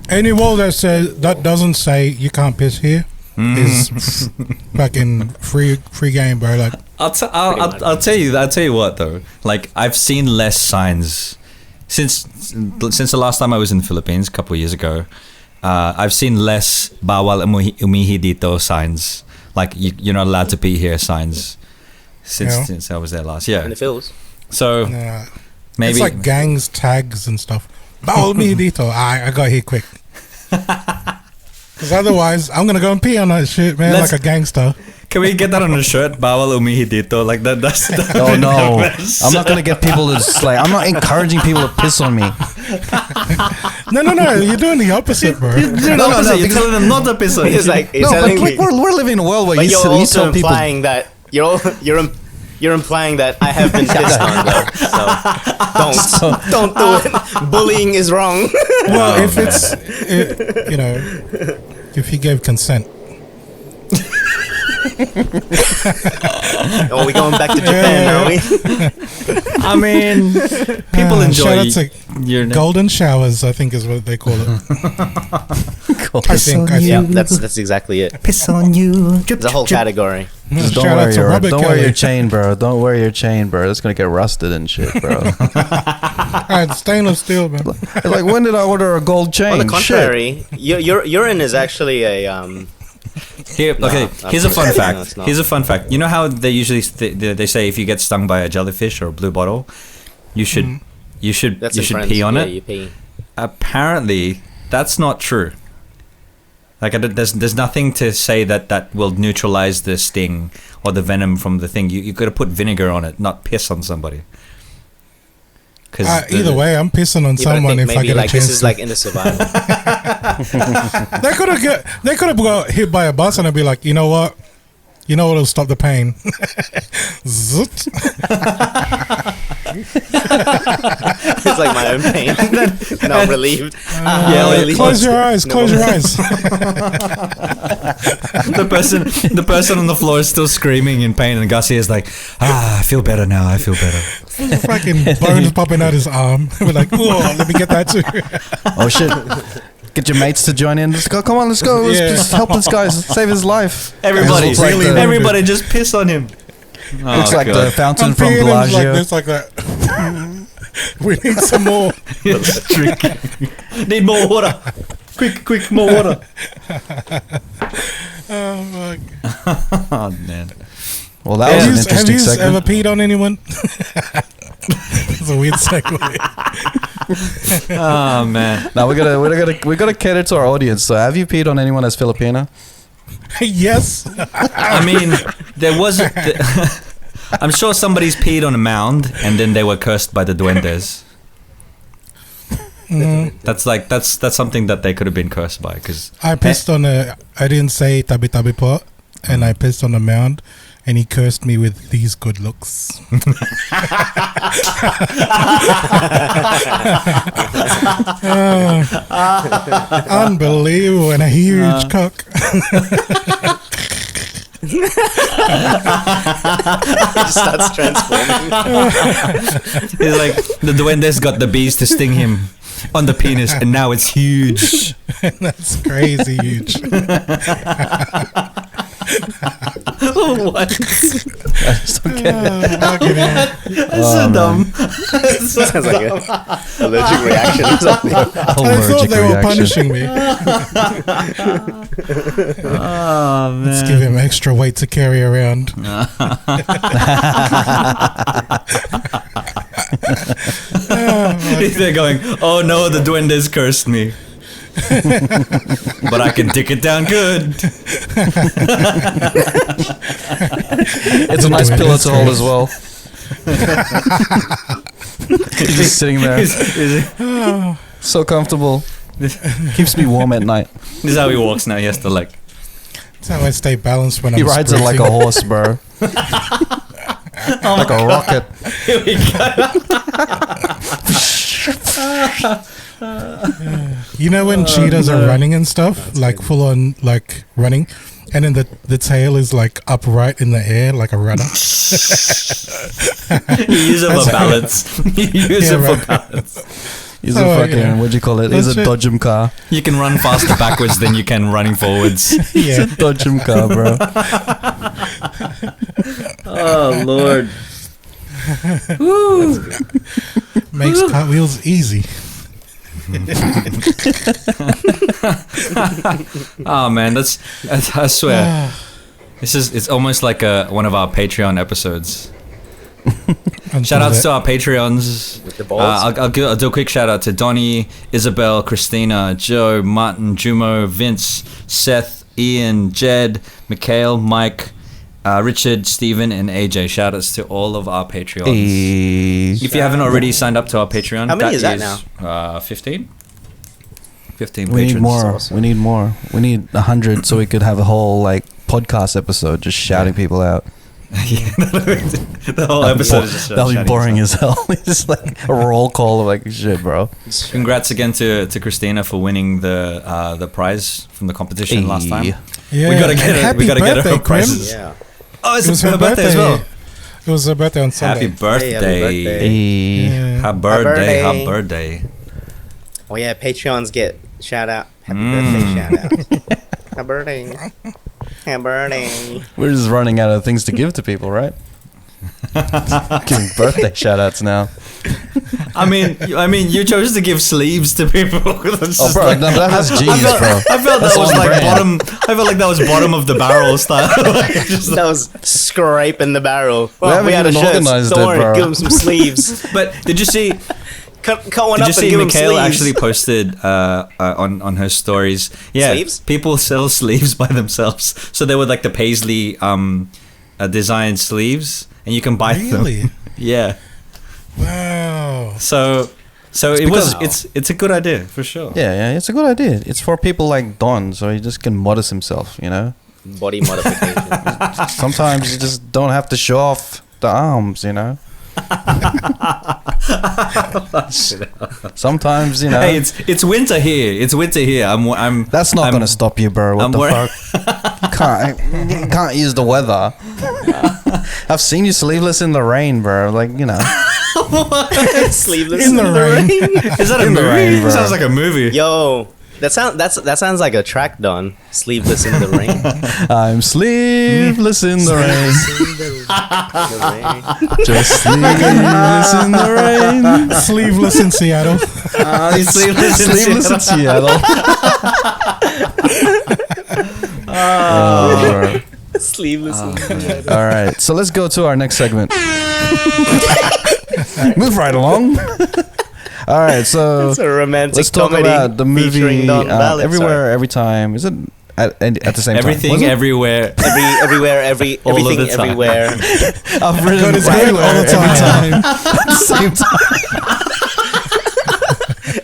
Any wall that doesn't say you can't piss here is fucking free game, bro. Like, I'll tell you what though. Like, I've seen less signs since the last time I was in the Philippines a couple of years ago. I've seen less bawal umihi dito signs. Like, you're not allowed to pee here signs since I was there last year. in the fields. So maybe it's like gangs, tags, and stuff. Bawal mi dito. I got here quick. Because otherwise, I'm gonna go and pee on that shit, man, like a gangster. Can we get that on a shirt? Bawal umihi dito. Like that. Oh no! I'm not gonna get people to just like. I'm not encouraging people to piss on me. No. You're doing the opposite, bro. You're telling them not to piss on you. It's like, No, but like we're living in a world where but you you're tell also people. implying that you're implying that I have been pissed on, though. So don't do it. Bullying is wrong. Well, if it's, you know, if you gave consent. Are we going back to Japan, are we? I mean, people enjoy Shout out your to golden showers, I think is what they call it. I think. Yeah, that's exactly it. piss on you. It's a whole category. Just don't Shout out wear to your Robert don't wear Kelly. your chain, bro. Don't wear your chain, bro. That's gonna get rusted and shit, bro. Alright, stainless steel, man. Like, when did I order a gold chain? On the Shit. contrary, your urine is actually a Here's a fun No, fact. it's not. Here's a fun fact. You know how they usually they say if you get stung by a jellyfish or a blue bottle, you should that's you in should France. pee on Yeah, it. you pee. Apparently, that's not true. Like, there's nothing to say that will neutralize the sting or the venom from the thing. You got to put vinegar on it, not piss on somebody. Because Either way, I'm pissing on Yeah, but I someone think if I maybe get a like this chance is to. like in the survival. They could have got hit by a bus and I'd be like, you know what? You know what'll stop the pain? Zoot. It's like my own pain. Now I'm relieved. Close your eyes. Close your eyes. The person on the floor is still screaming in pain, and Garcia's like, I feel better now. I feel better. Fucking bones popping out his arm. We're like, oh, let me get that too. Oh shit. Get your mates to join in. Let's go. Come on, let's go. Let's just help this guy. Save his life. Everybody, Really everybody, just piss on him. Looks like the fountain I'm from peeing him like Bellagio. this, like that. We need some more. Need more water. Quick, more water. Oh, fuck. Oh man. Well, that was an interesting Have you segment. ever peed on anyone? It's a weird segue. Oh man. Now we gotta cater to our audience. So, have you peed on anyone as Filipino? Yes. I mean, there was. I'm sure somebody's peed on a mound, and then they were cursed by the duendes. That's something that they could have been cursed by, because I pissed on a. I didn't say tabi tabi po, and I pissed on a mound, and he cursed me with these good looks. Unbelievable, and a huge cock. Just starts transforming. it's like the duendes got the bees to sting him on the penis, and now it's huge. That's crazy huge. What? I just don't get it. That's so dumb. Sounds like an allergic reaction or something. I thought they were punishing me. Oh man. Let's give him extra weight to carry around. They're going, oh no, the duendes cursed me. But I can dick it down good. It's a nice pillow to hold as well. He's just sitting there, so comfortable. Keeps me warm at night. This is how he walks now. He has to like. That's how I stay balanced when He I'm rides it like a horse, bro. Like a rocket. Here we go. You know when cheetahs are running and stuff, like full on like running, and then the tail is like upright in the air like a rudder. You use it for balance. You use it for balance. He's a fucking, what do you call it? He's a dodgem car. You can run faster backwards than you can running forwards. He's a dodgem car, bro. Oh Lord. Makes cartwheels easy. Oh man, that's I swear. It's almost like one of our Patreon episodes. Shout outs to our Patreons. With the balls. I'll do a quick shout out to Donnie, Isabel, Christina, Joe, Martin, Jumo, Vince, Seth, Ian, Jed, Mikhail, Mike, Richard, Stephen, and AJ. Shout outs to all of our Patreons. If you haven't already signed up to our Patreon, How many is that now? 15. 15 We patrons. need more. Awesome. We need more. We need 100 so we could have a whole like podcast episode just shouting people out. The whole episode is just that'll be shouting boring yourself. as hell. It's just like a roll call of like shit, bro. Congrats again to Christina for winning the prize from the competition last time. Yeah, We gotta get and her. We gotta get her happy her prizes. Yeah. Oh, It was it's her birthday as well. It was her birthday on Sunday. Happy birthday! birthday. Yeah. Happy birthday! Happy Happy birthday! Oh yeah, Patreons get shout out. Happy birthday shout out. Happy birthday. Happy birthday. We're just running out of things to give to people, right? Giving birthday shout outs now. I mean, you chose to give sleeves to people. Oh, bro, no, that's genius, bro. I felt That's that was on like brand. bottom. I felt like that was bottom of the barrel style. Like, just That was scraping the barrel. haven't We had a even shirt. organised Don't it, worry, bro. give him some sleeves. But did you see? Cut one Did up you see and give him Mikhail sleeves. actually posted on her stories? Yeah, Sleeves? people sell sleeves by themselves. So they were like the paisley designed sleeves, and you can buy Really? them. Yeah. Wow. So because- it's a good idea for sure. Yeah, it's a good idea. It's for people like Don, so he just can modest himself, you know? body modification. Sometimes you just don't have to show off the arms, you know. Sometimes, you know. Hey, it's winter here. It's winter here. I'm. That's not gonna stop you, bro. What I'm the wor- fuck? You can't use the weather. I've seen you sleeveless in the rain, bro. Like, you know. Sleeveless In the rain. Is that a In the movie? rain, bro. Sounds like a movie. Yo, that sounds like a track, Don. Sleeveless in the rain. I'm sleeveless in the rain. Just sleeveless in the rain. Sleeveless in Seattle. He's sleeveless Sleeveless in Seattle. Oh, Sleeveless in the rain. all right, so let's go to our next segment. Move right along. All right, so It's a romantic let's talk comedy about the featuring movie Don Ballard. Everywhere, Every Time. Is it at the same Everything, time? everywhere. Everywhere, All of everything, the time. everywhere. I've written God, it's great all the every time. time. At the same time.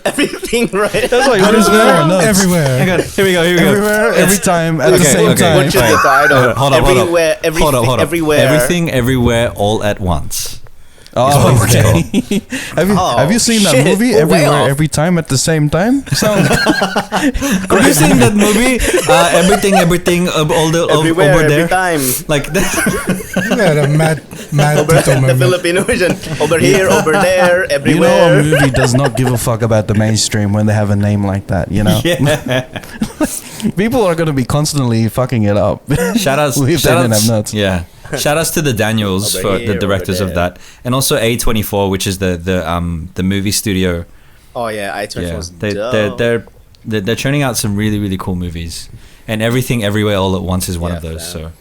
Everything, right? That's why it's there. No, Everywhere. Hang on, here we go. everywhere, every time, at the same time. Butcher the title. Hold on, Everywhere, everything, hold on. everywhere. Everything, everywhere, all at once. Oh, what it's okay. Have you seen that shit. movie? Way Everywhere, off. Every Time, at the same time. Sounds Have you seen that movie? Everything, all the Everywhere, over every there. time. Like that. Yeah, the mad Tito The moment. Filipino version. Over here, over there, you know, a everywhere. movie does not give a fuck about the mainstream when they have a name like that. You know, Yeah. people are gonna be constantly fucking it up. Shout outs. If they didn't have notes. Yeah. Shout outs to the Daniels Over for here, the over directors of there. that, and also A24, which is the movie studio. Oh yeah, I-24 Yeah, was dope. they're churning out some really really cool movies, and Everything Everywhere All at Once is one of Yeah, those. fam. So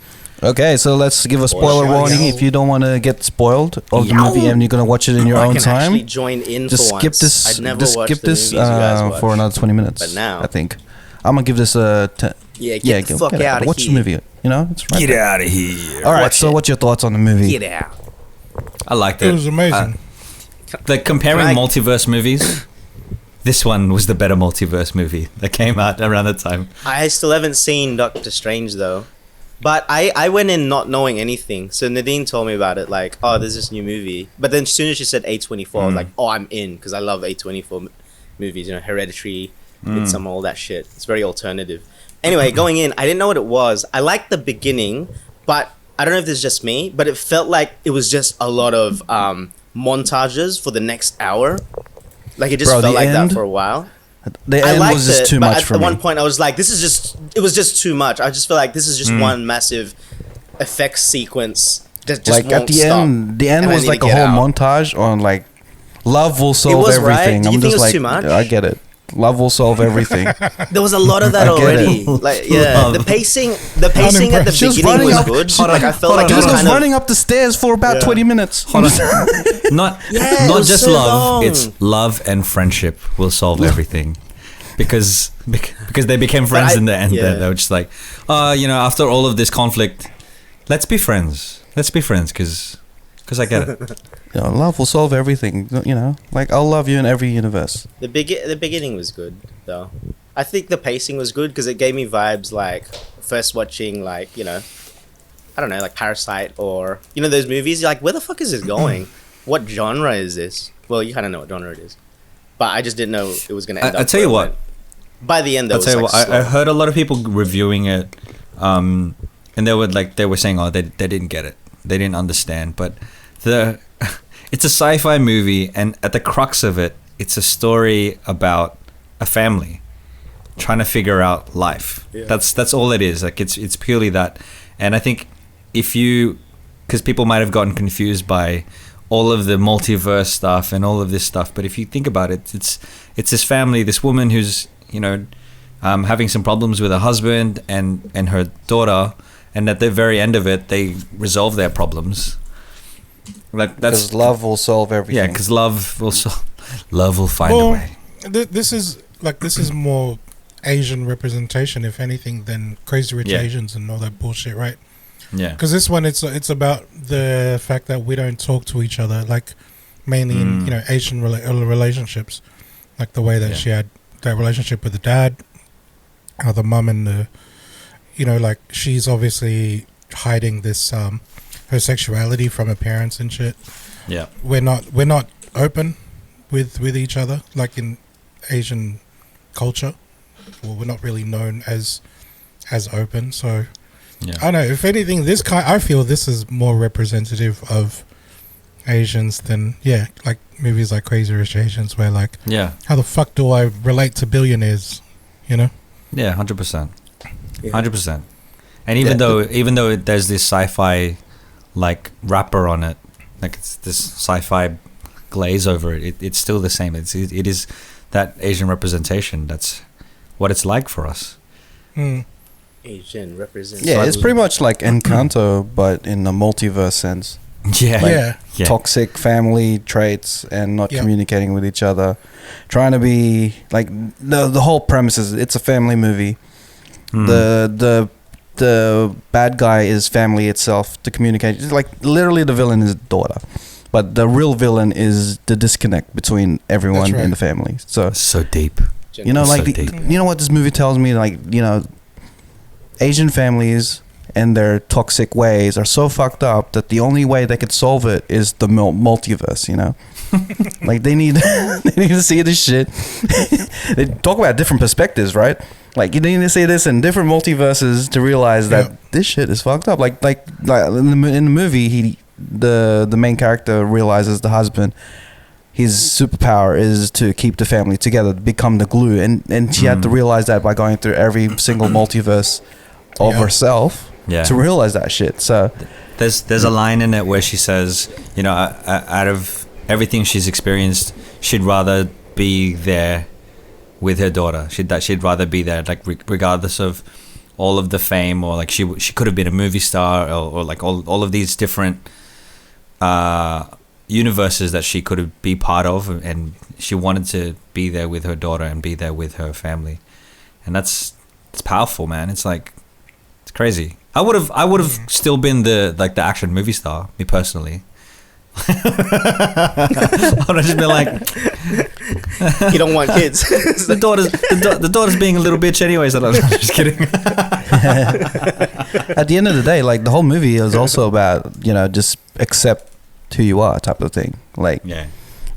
Okay, so let's give a spoiler Spoiler warning. warning. If you don't want to get spoiled of the Yow. movie and you're gonna watch it in your I own can actually time, join in just for skip once. this. I'd never Just watched skip the this movies you guys watch. for another 20 minutes. But now- I think I'm gonna give this a. Yeah, get the fuck out of Watch here. the movie. You know, it's right there. out of here. All right. Watch So, it. what's your thoughts on the movie? Get out. I liked It it. was amazing. Like comparing Can I- multiverse movies, this one was the better multiverse movie that came out around that time. I still haven't seen Doctor Strange though. But I went in not knowing anything. So Nadine told me about it, like, oh, there's this new movie. But then as soon as she said A24, I was like, oh, I'm in, because I love A24 movies, you know, Hereditary, Midsommar, all that shit. It's very alternative. Anyway, going in, I didn't know what it was. I liked the beginning, but I don't know if this is just me, but it felt like it was just a lot of montages for the next hour. Like it just Bro, felt the like end? that for a while. The I end liked was just it, too but much for at me. one point I was like, it was just too much. I just feel like this is just one massive effects sequence that just Like won't at the stop. end, the end And I was need like to a get whole out. montage on like love will solve was, right? everything. Do you I'm think just it was like, too much? I get it. Love will solve everything. There was a lot of that I get already. it. Like yeah, Love. the pacing at the Unimpressed. She was beginning running was up- good. hold Like on, I felt hold like on, Dude it was was kind of running up the stairs for about 20 minutes. Not Yeah, it not was just so love. long. It's love and friendship will solve everything. Because they became friends I- in the end. yeah. They were just like, you know, after all of this conflict, let's be friends. Let's be friends because I get it. You know, love will solve everything. You know, like I'll love you in every universe. The beginning was good though. I think the pacing was good because it gave me vibes like first watching like, you know, I don't know, like Parasite or you know those movies. You're like, where the fuck is this going? What genre is this? Well, you kind of know what genre it is, but I just didn't know it was gonna end I up. tell you where it what. went. By the end, though, I'll tell you it was what. like I slow. heard a lot of people reviewing it, and they were saying, oh, they didn't get it. They didn't understand. But it's a sci-fi movie, and at the crux of it, it's a story about a family trying to figure out life. Yeah. That's all it is. Like it's purely that. And I think because people might have gotten confused by all of the multiverse stuff and all of this stuff, but if you think about it, it's this family, this woman who's, you know, having some problems with her husband and her daughter, and at the very end of it, they resolve their problems. Like that's Because love will solve everything. yeah, because love will find a way. This is more Asian representation, if anything, than Crazy Rich Yeah. Asians and all that bullshit, right? Yeah, Because this one, it's about the fact that we don't talk to each other, like mainly in Asian relationships, like the way that Yeah. she had that relationship with the dad, how the mum and like she's obviously hiding this her sexuality from her parents and shit. Yeah. We're not open with each other like in Asian culture. Well, we're not really known as open. So Yeah. I don't know. If anything, I feel this is more representative of Asians than like movies like Crazy Rich Asians, where like how the fuck do I relate to billionaires? You know? Yeah, 100%. 100%. And even though there's this sci-fi like wrapper on it, like it's this sci-fi glaze over it, it's still the same. It is that Asian representation. That's what it's like for us. Asian representation. Yeah, it's pretty much like Encanto, but in the multiverse sense. Yeah. Toxic family traits and not communicating with each other, trying to be like the whole premise is it's a family movie. The bad guy is family itself to communicate. It's like literally the villain is daughter, but the real villain is the disconnect between everyone in the family. So deep. You know, like you know what this movie tells me, like, you know, Asian families and their toxic ways are so fucked up that the only way they could solve it is the multiverse, you know? Like they need to see this shit. They talk about different perspectives, right? Like you need to see this in different multiverses to realize that this shit is fucked up. Like in the movie, the main character realizes the husband, his superpower is to keep the family together, become the glue, and she had to realize that by going through every single multiverse of herself to realize that shit. So there's a line in it where she says, you know, out of everything she's experienced, she'd rather be there with her daughter. She'd rather be there, like regardless of all of the fame, or like she could have been a movie star, or like all of these different universes that she could be part of, and she wanted to be there with her daughter and be there with her family, and it's powerful, man. It's like it's crazy. I would have still been the action movie star, me personally. I would have just been like, you don't want kids. the daughter's being a little bitch anyways. I'm just kidding. At the end of the day, like the whole movie is also about, you know, just accept who you are type of thing. Like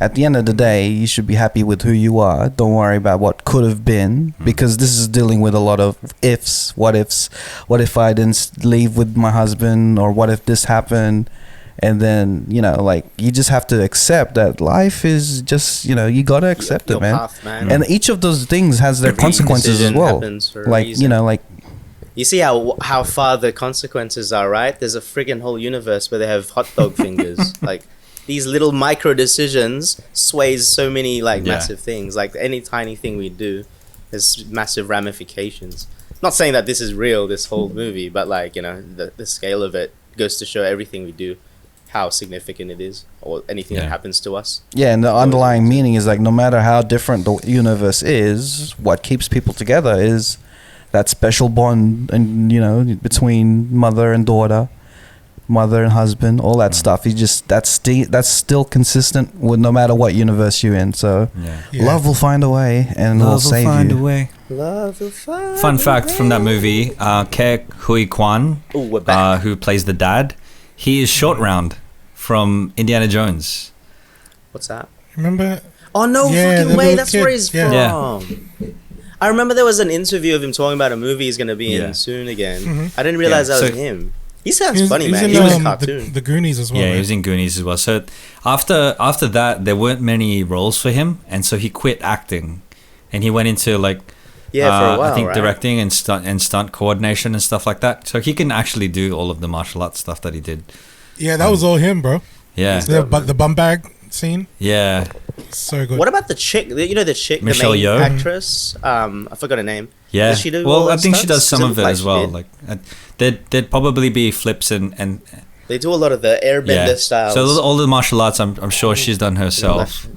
at the end of the day, you should be happy with who you are. Don't worry about what could have been, because this is dealing with a lot of ifs. What if I didn't leave with my husband, or what if this happened? And then, you know, like you just have to accept that life is just, you know, you gotta accept it, man. Path, man. And each of those things has their consequences as well. Like, you know, like you see how far the consequences are, right? There's a friggin' whole universe where they have hot dog fingers. Like these little micro decisions sways so many like massive things. Like any tiny thing we do has massive ramifications. Not saying that this is real, this whole movie, but like, you know, the scale of it goes to show everything we do, how significant it is, or anything that happens to us. Yeah, and the underlying meaning is like no matter how different the universe is, what keeps people together is that special bond, and you know, between mother and daughter, mother and husband, all that stuff. You just that's still consistent with no matter what universe you're in. So love will find a way, and it'll save you. Love will find Fun fact from that movie: Ke Huy Quan, who plays the dad, he is Short Round from Indiana Jones. What's that? Remember? Oh no fucking way! That's where he's from. Yeah. I remember there was an interview of him talking about a movie he's going to be in soon again. I didn't realize that was him. He sounds funny, man. He was a cartoon. The Goonies as well. Yeah, he was in Goonies as well. So after that, there weren't many roles for him, and so he quit acting, and he went into like for a while, I think right? directing and stunt coordination and stuff like that. So he can actually do all of the martial arts stuff that he did. Yeah, that was all him, bro. Yeah, the bum bag scene. Yeah, so good. What about the chick? You know the chick, Michelle the main Yeoh? Actress. I forgot her name. Yeah. Does she do all well, I those think she stunts? does some of it Like as well. did. Like there'd probably be flips and They do a lot of the airbender styles. So all the martial arts, I'm sure she's done herself.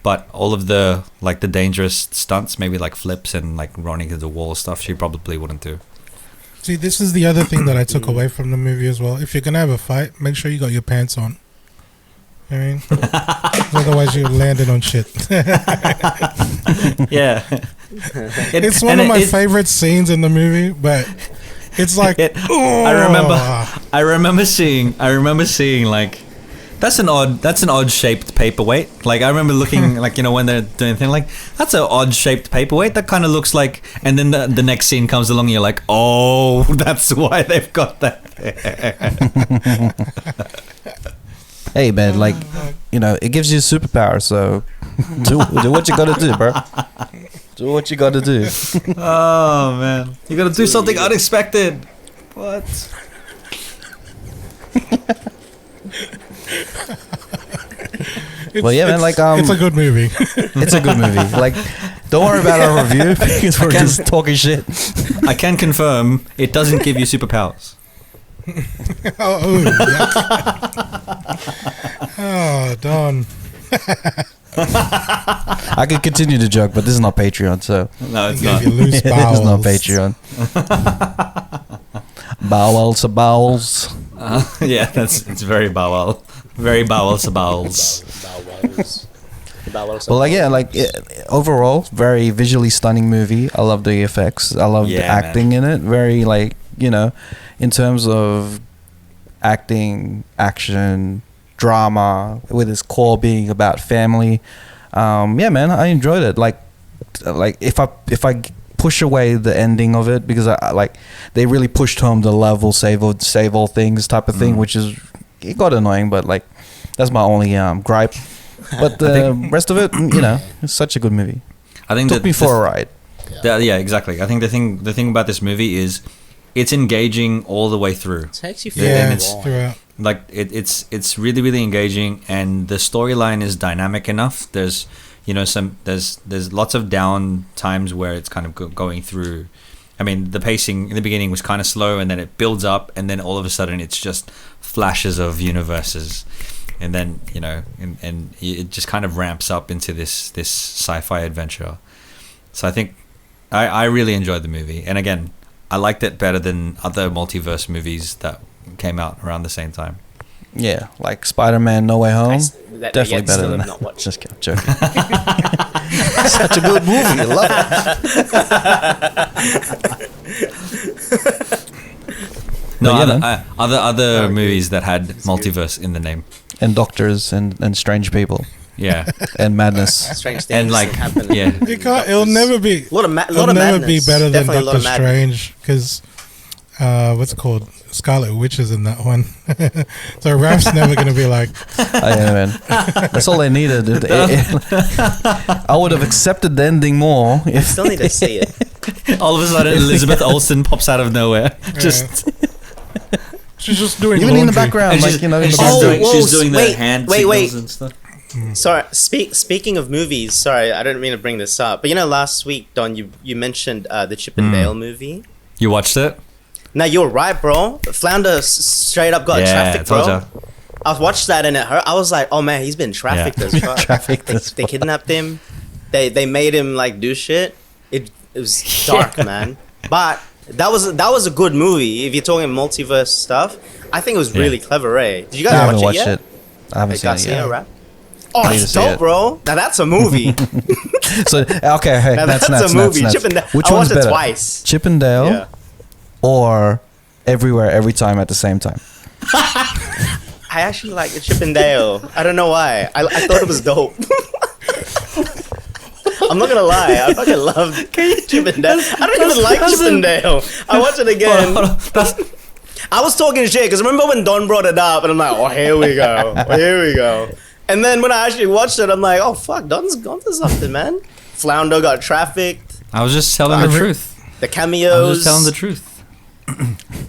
But all of the like the dangerous stunts, maybe like flips and like running into the wall stuff, she probably wouldn't do. See, this is the other thing that I took away from the movie as well. If you're gonna have a fight, make sure you got your pants on. You know what I mean? Otherwise, you're landing on shit. Yeah, It's one of my favorite scenes in the movie, but It's like I remember seeing like that's an odd shaped paperweight. Like I remember looking like, you know, when they're doing the thing, like that's an odd shaped paperweight. That kind of looks like, and then the next scene comes along and you're like, oh, that's why they've got that. Hey man, like, you know, it gives you a superpower, so do what you gotta do, bro. Do what you gotta do. Oh man, you gotta do something unexpected. What? Well, yeah, man, like it's a good movie. It's a good movie. Like, don't worry about our review because we're just talking shit. I can confirm it doesn't give you superpowers. Oh, Don. I could continue the joke, but this is not Patreon, so No, it's Gave not. you loose this bowels. is not Patreon. Bowels to bowels. Yeah, it's very bowel, very bowels to bowels. Well, like, yeah, like overall, very visually stunning movie. I love the effects. I love the acting in it. Very, like, you know, in terms of acting, action, drama, with its core being about family. Yeah, man, I enjoyed it. Like if I push away the ending of it, because I like they really pushed home the level save all things type of thing, which is, it got annoying, but like that's my only gripe. But the rest of it, you know, it's such a good movie. I think Took me for a ride. Yeah, exactly. I think the thing about this movie is it's engaging all the way through. Takes you throughout. Like it's really, really engaging, and the storyline is dynamic enough. There's, you know, there's lots of down times where it's kind of going through. I mean, the pacing in the beginning was kind of slow, and then it builds up, and then all of a sudden it's just flashes of universes, and then, you know, and it just kind of ramps up into this sci-fi adventure. So I think I really enjoyed the movie, and again, I liked it better than other multiverse movies that came out around the same time. Yeah, like Spider-Man No Way Home. Definitely better than not that. Just joking. Such a good movie. I love it. No, yeah, other movies that had multiverse in the name. And doctors and strange people Yeah. and madness. Strange things And like, happen. yeah. You can't. It'll never be. It'll Never be better than Definitely a lot Doctor of madness. Strange, because what's it called? Scarlet Witch is in that one. So Raph's never gonna be like. Oh, yeah, man. That's all they needed. I would have accepted the ending more I if. still need to see it. All of a sudden, Elizabeth Olsen pops out of nowhere. Just She's just doing Even in the laundry. background, and like, she's, you know, in and the she's background. doing, she's doing the wait, hand wait, signals wait. and stuff. Sorry, speaking of movies, sorry, I didn't mean to bring this up, but you know, last week, Don, you mentioned the Chip and Dale movie. You watched it? Now you're right, bro. Flounder straight up got trafficked, told bro. ya. I watched that and it hurt. I was like, oh man, he's been trafficked as fuck. Trafficked as They kidnapped him. They made him like do shit. It was dark, man. But that was a good movie. If you're talking multiverse stuff, I think it was really clever, eh? Did you I guys haven't watch watched it yet? it. I haven't seen it Garcia, yet. right? Oh, I need it's to see dope, it. bro. Now that's a movie. So, okay, hey, Now that's that's a movie. nuts. Chip and Dale. Which I one's watched it better? twice. Chip and Dale Yeah. or Everywhere, Every Time at the same time? I actually like the Chip and Dale. I don't know why. I thought it was dope. I'm not gonna lie. I fucking love Chip and Dale. I don't even like Chip and Dale. I watch it again. Hold on. I was talking shit because remember when Don brought it up and I'm like, oh, here we go. Here we go. And then when I actually watched it, I'm like, oh, fuck, Don's gone to something, man. Flounder got trafficked. I was just telling the truth. The I cameos. was just telling the truth.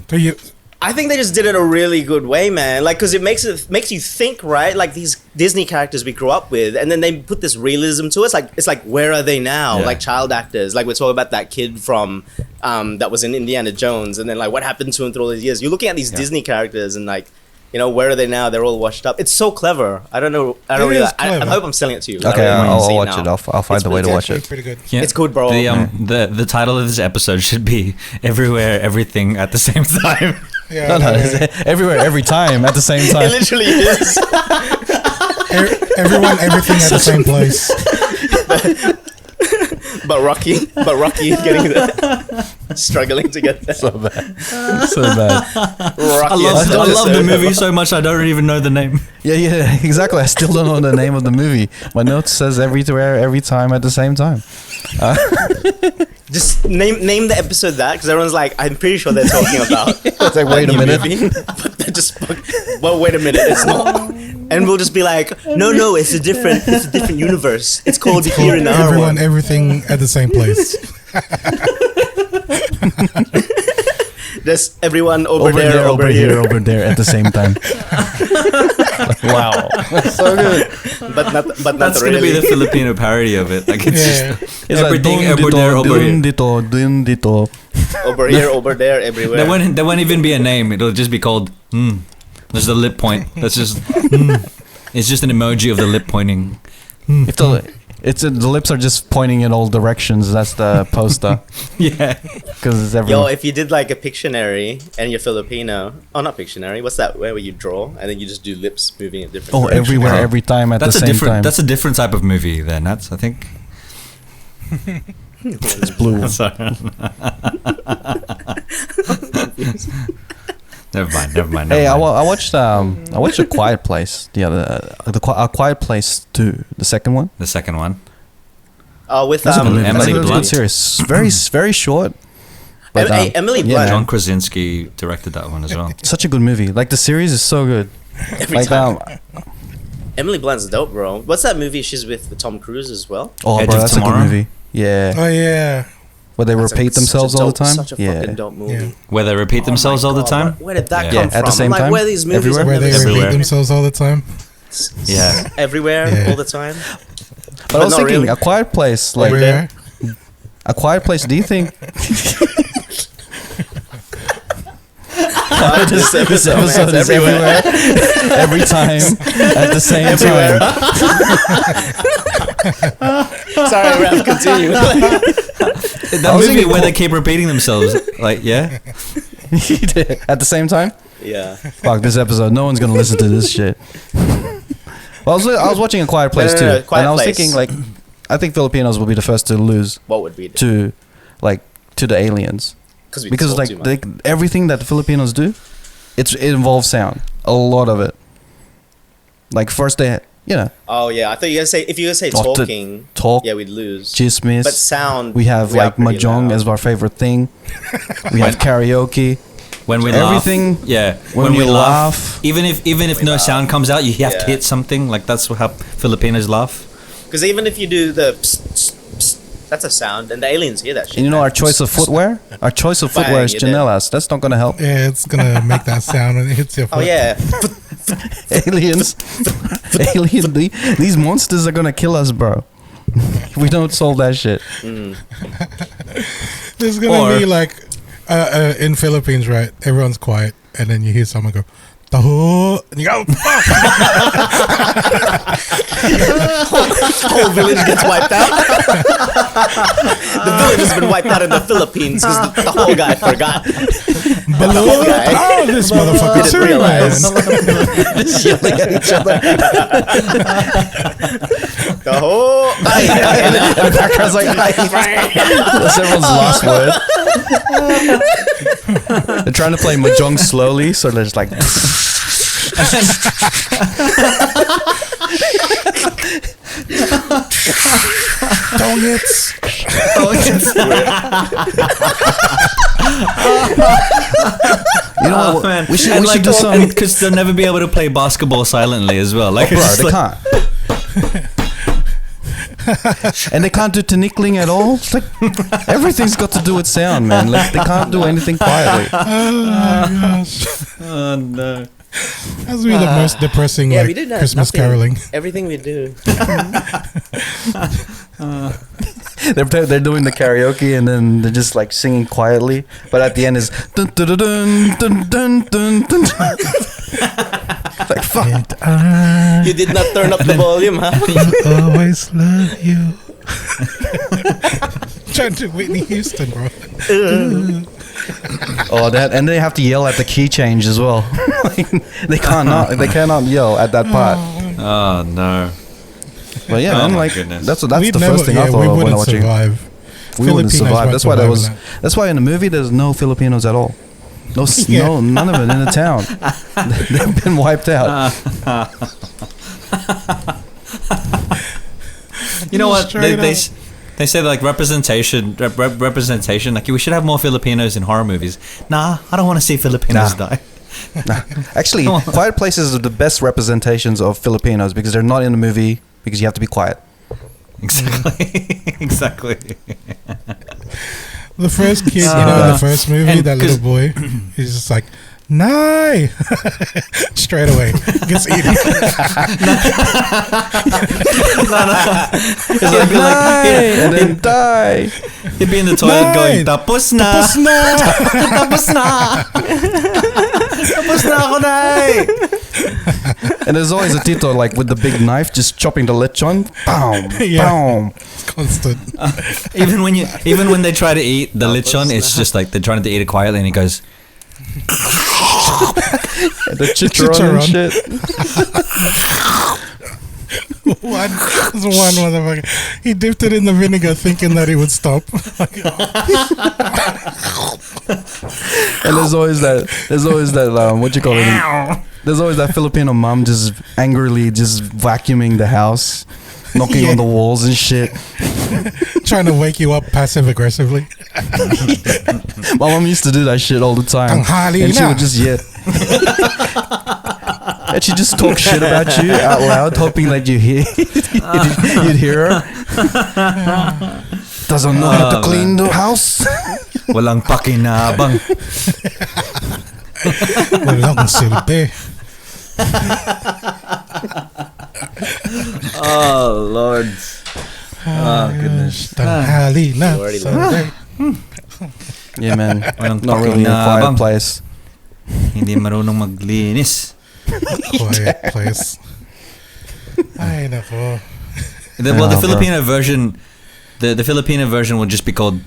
So you, I think they just did it a really good way, man. Like, because it makes you think, right? Like these Disney characters we grew up with, and then they put this realism to it. It's like where are they now? Yeah. Like child actors. Like we're talking about that kid from that was in Indiana Jones, and then like what happened to him through all these years. You're looking at these Disney characters, and like, you know, where are they now? They're all washed up. It's so clever. I don't know. I don't It really. is I clever. hope I'm selling it to you. I Okay, really want you to see I'll it watch now. it. I'll find the way to watch it's it. pretty good. Yeah. It's good, bro. The title of this episode should be Everywhere, Everything at the Same Time. Yeah, No, it's Everywhere, Every Time at the same It time. literally is. Everyone, everything at the same place. but Rocky is getting there. struggling to get there. So bad. So bad. I love the movie so much I don't even know the name. Yeah, exactly. I still don't know the name of the movie. My note says everywhere, every time at the same time. Just name the episode that, because everyone's like, I'm pretty sure they're talking about. It's like, wait a minute. But they're just, well, wait a minute, it's not. And we'll just be like, no, it's a different universe. It's called Here and Now. Everyone, everything at the same place. There's everyone over there, over here, over there at the same time. Wow, so good. But not That's really. gonna be the Filipino parody of it. Like it's just everything like, over there, over here. Over here, over there, everywhere. There won't even be a name. It'll just be called. There's the lip point. That's just. It's just an emoji of the lip pointing. The lips are just pointing in all directions. That's the poster. Yeah. Because it's everywhere. Yo, if you did like a Pictionary and you're Filipino, not Pictionary. What's that? Where you draw and then you just do lips moving in different. Oh, directions. everywhere, every time at the same time. That's a different type of movie. Then that's I think. It's blue. Sorry. Never mind. Hey, I watched A Quiet Place. A Quiet Place 2, the second one. The second one. Oh, with That's a good movie. Emily That's a Blunt. good series. Very short. But, Emily yeah, Blunt. John Krasinski directed that one as well. Such a good movie. Like the series is so good. Every Like time. Emily Blunt's dope, bro. What's that movie she's with Tom Cruise as well? oh, Edge bro, of that's Tomorrow? a good movie. Yeah, Oh yeah. where they That's repeat themselves all the time. Such a fucking dope movie. Yeah. Where they repeat themselves all the time. Where did that Yeah, come from? at the same I'm like, time? where are these movies? Everywhere? I've Where they never seen? repeat Everywhere. themselves all the time. Yeah. Everywhere, Yeah. all the time. But I was not thinking, really. A Quiet Place, like Where? A Quiet Place. Do you think This this episode man, is everywhere, every time, at the same Everywhere. time? Sorry, Raph, continue. That was movie thinking where they keep repeating themselves. Like yeah. At the same time? Yeah. Fuck this episode. No one's gonna listen to this shit. Well, I was watching A Quiet Place No, too, Quiet and I was Place. thinking like, I think Filipinos will be the first to lose What would we do? to the aliens. We Because talk like too much. everything that the Filipinos do, it involves sound. A lot of it. Like first they, Oh yeah, I thought you guys say if you guys say Oh, to talking, talk, yeah, we'd lose. chismis. But sound, We have we are like pretty mahjong loud. as our favorite thing. We have karaoke. When we Everything- laugh. Yeah. when we laugh. Even if no laugh. sound comes out, you have to Yeah. hit something. Like that's how Filipinos laugh. Because even if you do the psst, psst, psst, that's a sound, and the aliens hear that shit. And you know our man. choice of footwear? Our choice of Bang, footwear is you're dead. chanelas. That's not gonna help. Yeah, it's gonna make that sound when it hits your foot. Oh yeah, Aliens. These monsters are gonna kill us, bro. If we don't solve that shit. There's gonna Or- be like in Philippines, right? Everyone's quiet, and then you hear someone go, "Taho," and you go, "Fuck!" whole village gets wiped out. The village has been wiped out in the Philippines because the whole guy forgot. The whole guy Oh, this motherfucker didn't too, realize. man. Just yelling at each other. The whole. The background's like, that's everyone's last word. They're trying to play mahjong slowly, so they're just like. Dongits. You know what? Man. We should And do some. because they'll never be able to play basketball silently as well. Like Bro, it's they like- can't. And they can't do tinkling at all. It's like everything's got to do with sound, man. Like they can't do anything quietly. Oh no. That's really the most depressing Yeah, like we did that. Christmas Nothing. caroling. Everything we do. They're doing the karaoke and then they're just like singing quietly, but at the end is dun dun dun dun dun dun dun. Like fuck. And You did not turn up the volume, huh? I always love you. Trying to Whitney Houston, bro. Oh, that, and they have to yell at the key change as well. Like, they cannot yell at that part. Oh no. But yeah, Oh man, my like goodness. that's the We'd first thing I we thought of when I wouldn't was watching. survive. we wouldn't Filipinos survive. won't That's why survive that's why in the movie there's no Filipinos at all. No, Yeah. no, none of it in the town. They've been wiped out. You know what? Straight up. They say like representation. Like we should have more Filipinos in horror movies. Nah, I don't want to see Filipinos Nah. die. Nah. Actually, quiet places are the best representations of Filipinos because they're not in the movie because you have to be quiet. Exactly. Exactly. The first kid, in the first movie, and that little boy, he's just like, "Nye!" Straight away gets eaten. It's like, And then die. he'd be in the toilet going, Nay! "Tapos na, Tapos na! tapos na, tapos na ako, nay." And there's always a tito like with the big knife just chopping the lechon. Boom, Yeah. boom. It's constant. Even when they try to eat the lechon, it's just like they're trying to eat it quietly, and he goes, And the chicharron and shit. One motherfucker. He dipped it in the vinegar thinking that it would stop. And there's always that what you call it? There's always that Filipino mom just angrily just vacuuming the house, knocking Yeah. on the walls and shit. Trying to wake you up passive aggressively. My mom used to do that shit all the time. Tanghali And she na. would just and she just talk shit about you out loud, hoping that you hear you'd hear her. Doesn't know how to clean the house. "Walang pakinabang." Walang silbi. Oh Lord. Oh goodness. Tanghali na. Already Sunday. Yeah, man. Walang Not really a quiet pakinabang. place. Hindi marunong maglinis. Quiet place. Ay, nako. The bro. Filipino version, the Filipino version will just be called.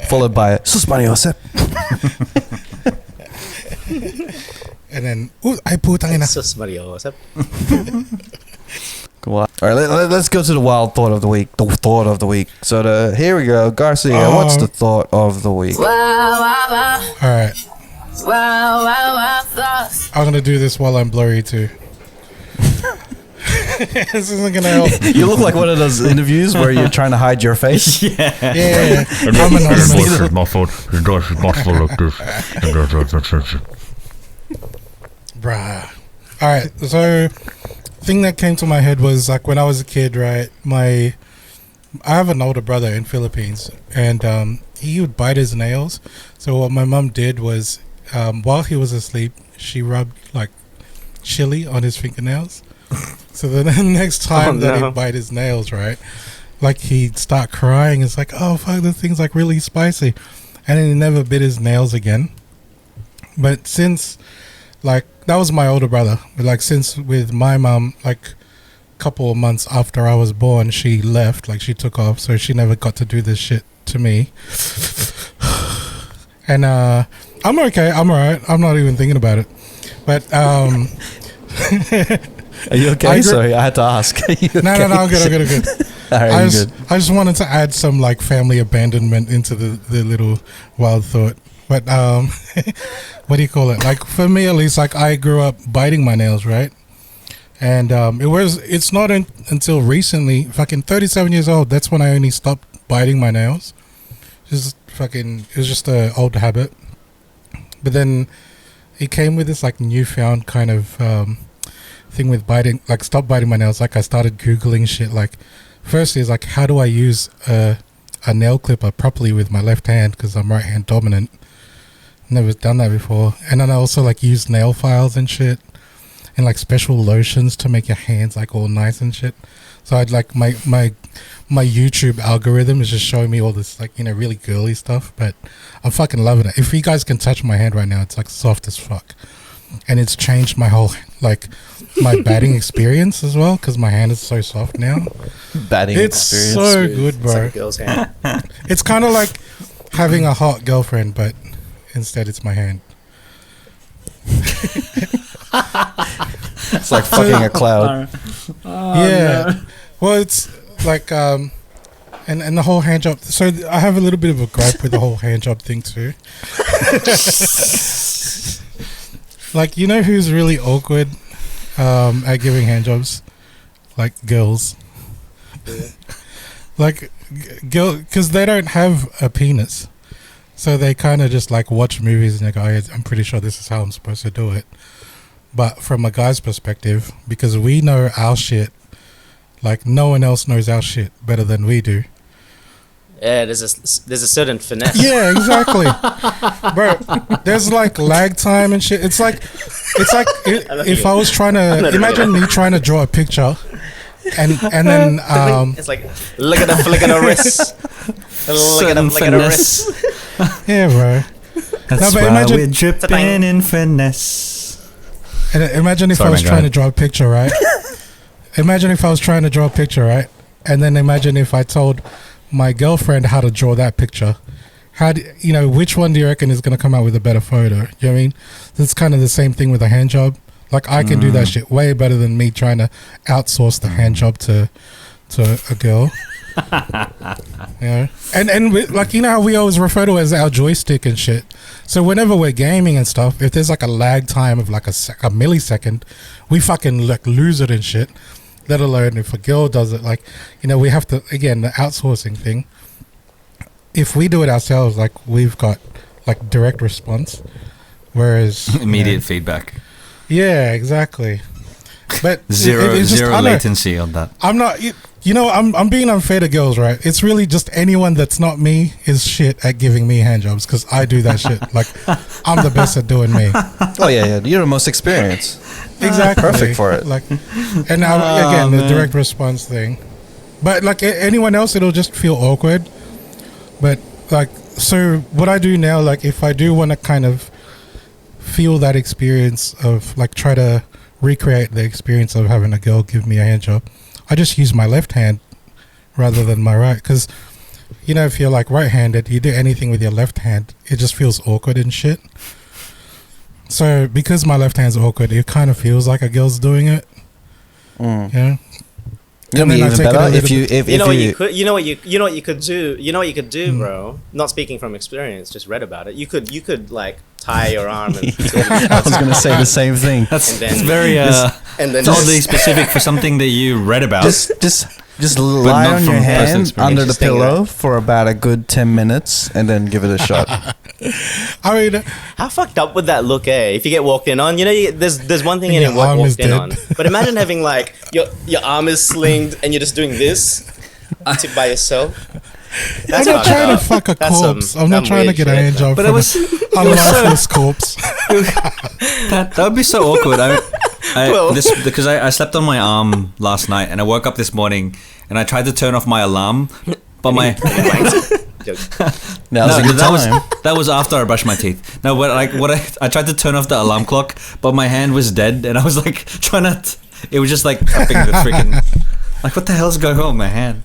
Followed by Sus Mariosep. And then, ay putang ina. Sus Mario. What's up? All right, let's go to the wild thought of the week. The thought of the week. So here we go, Garcia. What's the thought of the week? Alright. I'm gonna do this while I'm blurry too. This isn't gonna help. You look like one of those interviews where you're trying to hide your face. Yeah. I'm anonymous. My fault. It does not look like this. Bruh. Alright, so thing that came to my head was like when I was a kid, right? I have an older brother in Philippines, and he would bite his nails. So what my mum did was, while he was asleep, she rubbed like chili on his fingernails. So then the next time that he'd bite his nails, right, like he'd start crying. It's like, oh fuck, this thing's like really spicy, and then he never bit his nails again. But since, like, that was my older brother. But like, since with my mom, like a couple of months after I was born, she left, like she took off, so she never got to do this shit to me. And I'm okay, I'm alright, I'm not even thinking about it. But Are you okay? Sorry, I had to ask. no, I'm good. All right, I good. just wanted to add some like family abandonment into the little wild thought. But what do you call it? Like for me at least, like I grew up biting my nails, right? And it's not until recently, fucking 37 years old, that's when I only stopped biting my nails. It was just an old habit. But then it came with this like newfound kind of thing with biting, like stop biting my nails. Like I started Googling shit. Like firstly is like, how do I use a nail clipper properly with my left hand? Because I'm right hand dominant. Never done that before. And then I also like use nail files and shit, and like special lotions to make your hands like all nice and shit. So I'd like my YouTube algorithm is just showing me all this like, you know, really girly stuff, but I'm fucking loving it. If you guys can touch my hand right now, it's like soft as fuck, and it's changed my whole like my batting experience as well, because my hand is so soft now. Batting It's experience. so good, It's bro. like a girl's hand. It's kind of like having a hot girlfriend, but instead it's my hand. It's like fucking a cloud. Yeah. Well, it's like and the whole hand job. So I have a little bit of a gripe with the whole hand job thing too. Like, you know who's really awkward at giving hand jobs? Like girls. Yeah. Like girl, because they don't have a penis, so they kind of just like watch movies and they go, "Oh, yeah, I'm pretty sure this is how I'm supposed to do it." But from a guy's perspective, because we know our shit, like no one else knows our shit better than we do. Yeah, there's a certain finesse. Yeah, exactly, bro. There's like lag time and shit. It's like if I was trying to imagine me trying to draw a picture, and then it's like, look at the flick of the wrist. Look at the flick of the wrist. Yeah, bro. That's No, but why imagine- we're dripping in finesse. And imagine if Sorry, I was man, go trying to ahead. draw a picture, right? Imagine if I was trying to draw a picture, right? And then imagine if I told my girlfriend how to draw that picture. Which one do you reckon is going to come out with a better photo? You know what I mean? It's kind of the same thing with a hand job. Like, I can do that shit way better than me trying to outsource the hand job to a girl. And like, you know how we always refer to it as our joystick and shit. So whenever we're gaming and stuff, if there's like a lag time of like a millisecond, we fucking like lose it and shit. Let alone if a girl does it, like, we have to, again, the outsourcing thing. If we do it ourselves, like, we've got like direct response, whereas Immediate feedback. Yeah, exactly. But Zero it's just, I don't know. latency on that. I'm not. I'm being unfair to girls, right? It's really just anyone that's not me is shit at giving me hand jobs because I do that shit. Like, I'm the best at doing me. Oh yeah. You're the most experienced. Exactly. Perfect for it. Like, and now again, the direct response thing. But like anyone else, it'll just feel awkward. But like, so what I do now, like, if I do want to kind of feel that experience of like try to recreate the experience of having a girl give me a hand job, I just use my left hand rather than my right, because if you're like right-handed, you do anything with your left hand, it just feels awkward and shit. So because my left hand's awkward, it kind of feels like a girl's doing it. Yeah. It'll be even better if you what you could do, bro. Not speaking from experience, just read about it. You could like tie your arm and I was gonna say the same thing. That's And then- it's very and then it's oddly specific for something that you read about. Just lie not on from your personal hand experience. under the Just think pillow for about a good 10 minutes and then give it a shot. I mean, how fucked up would that look, eh? If you get walked in on, there's one thing And in your arm is walked in dead. on, but imagine having like your arm is slinged and you're just doing this by yourself. I'm not trying to fuck a corpse. I'm not trying to get a hand job But from it was a lifeless corpse. that would be so awkward. Well- Because I slept on my arm last night and I woke up this morning and I tried to turn off my alarm, but my Now's a good time. that was after I brushed my teeth. No, but like I tried to turn off the alarm clock, but my hand was dead and I was like trying to. It was just like tapping the freaking. Like, what the hell's going on with my hand?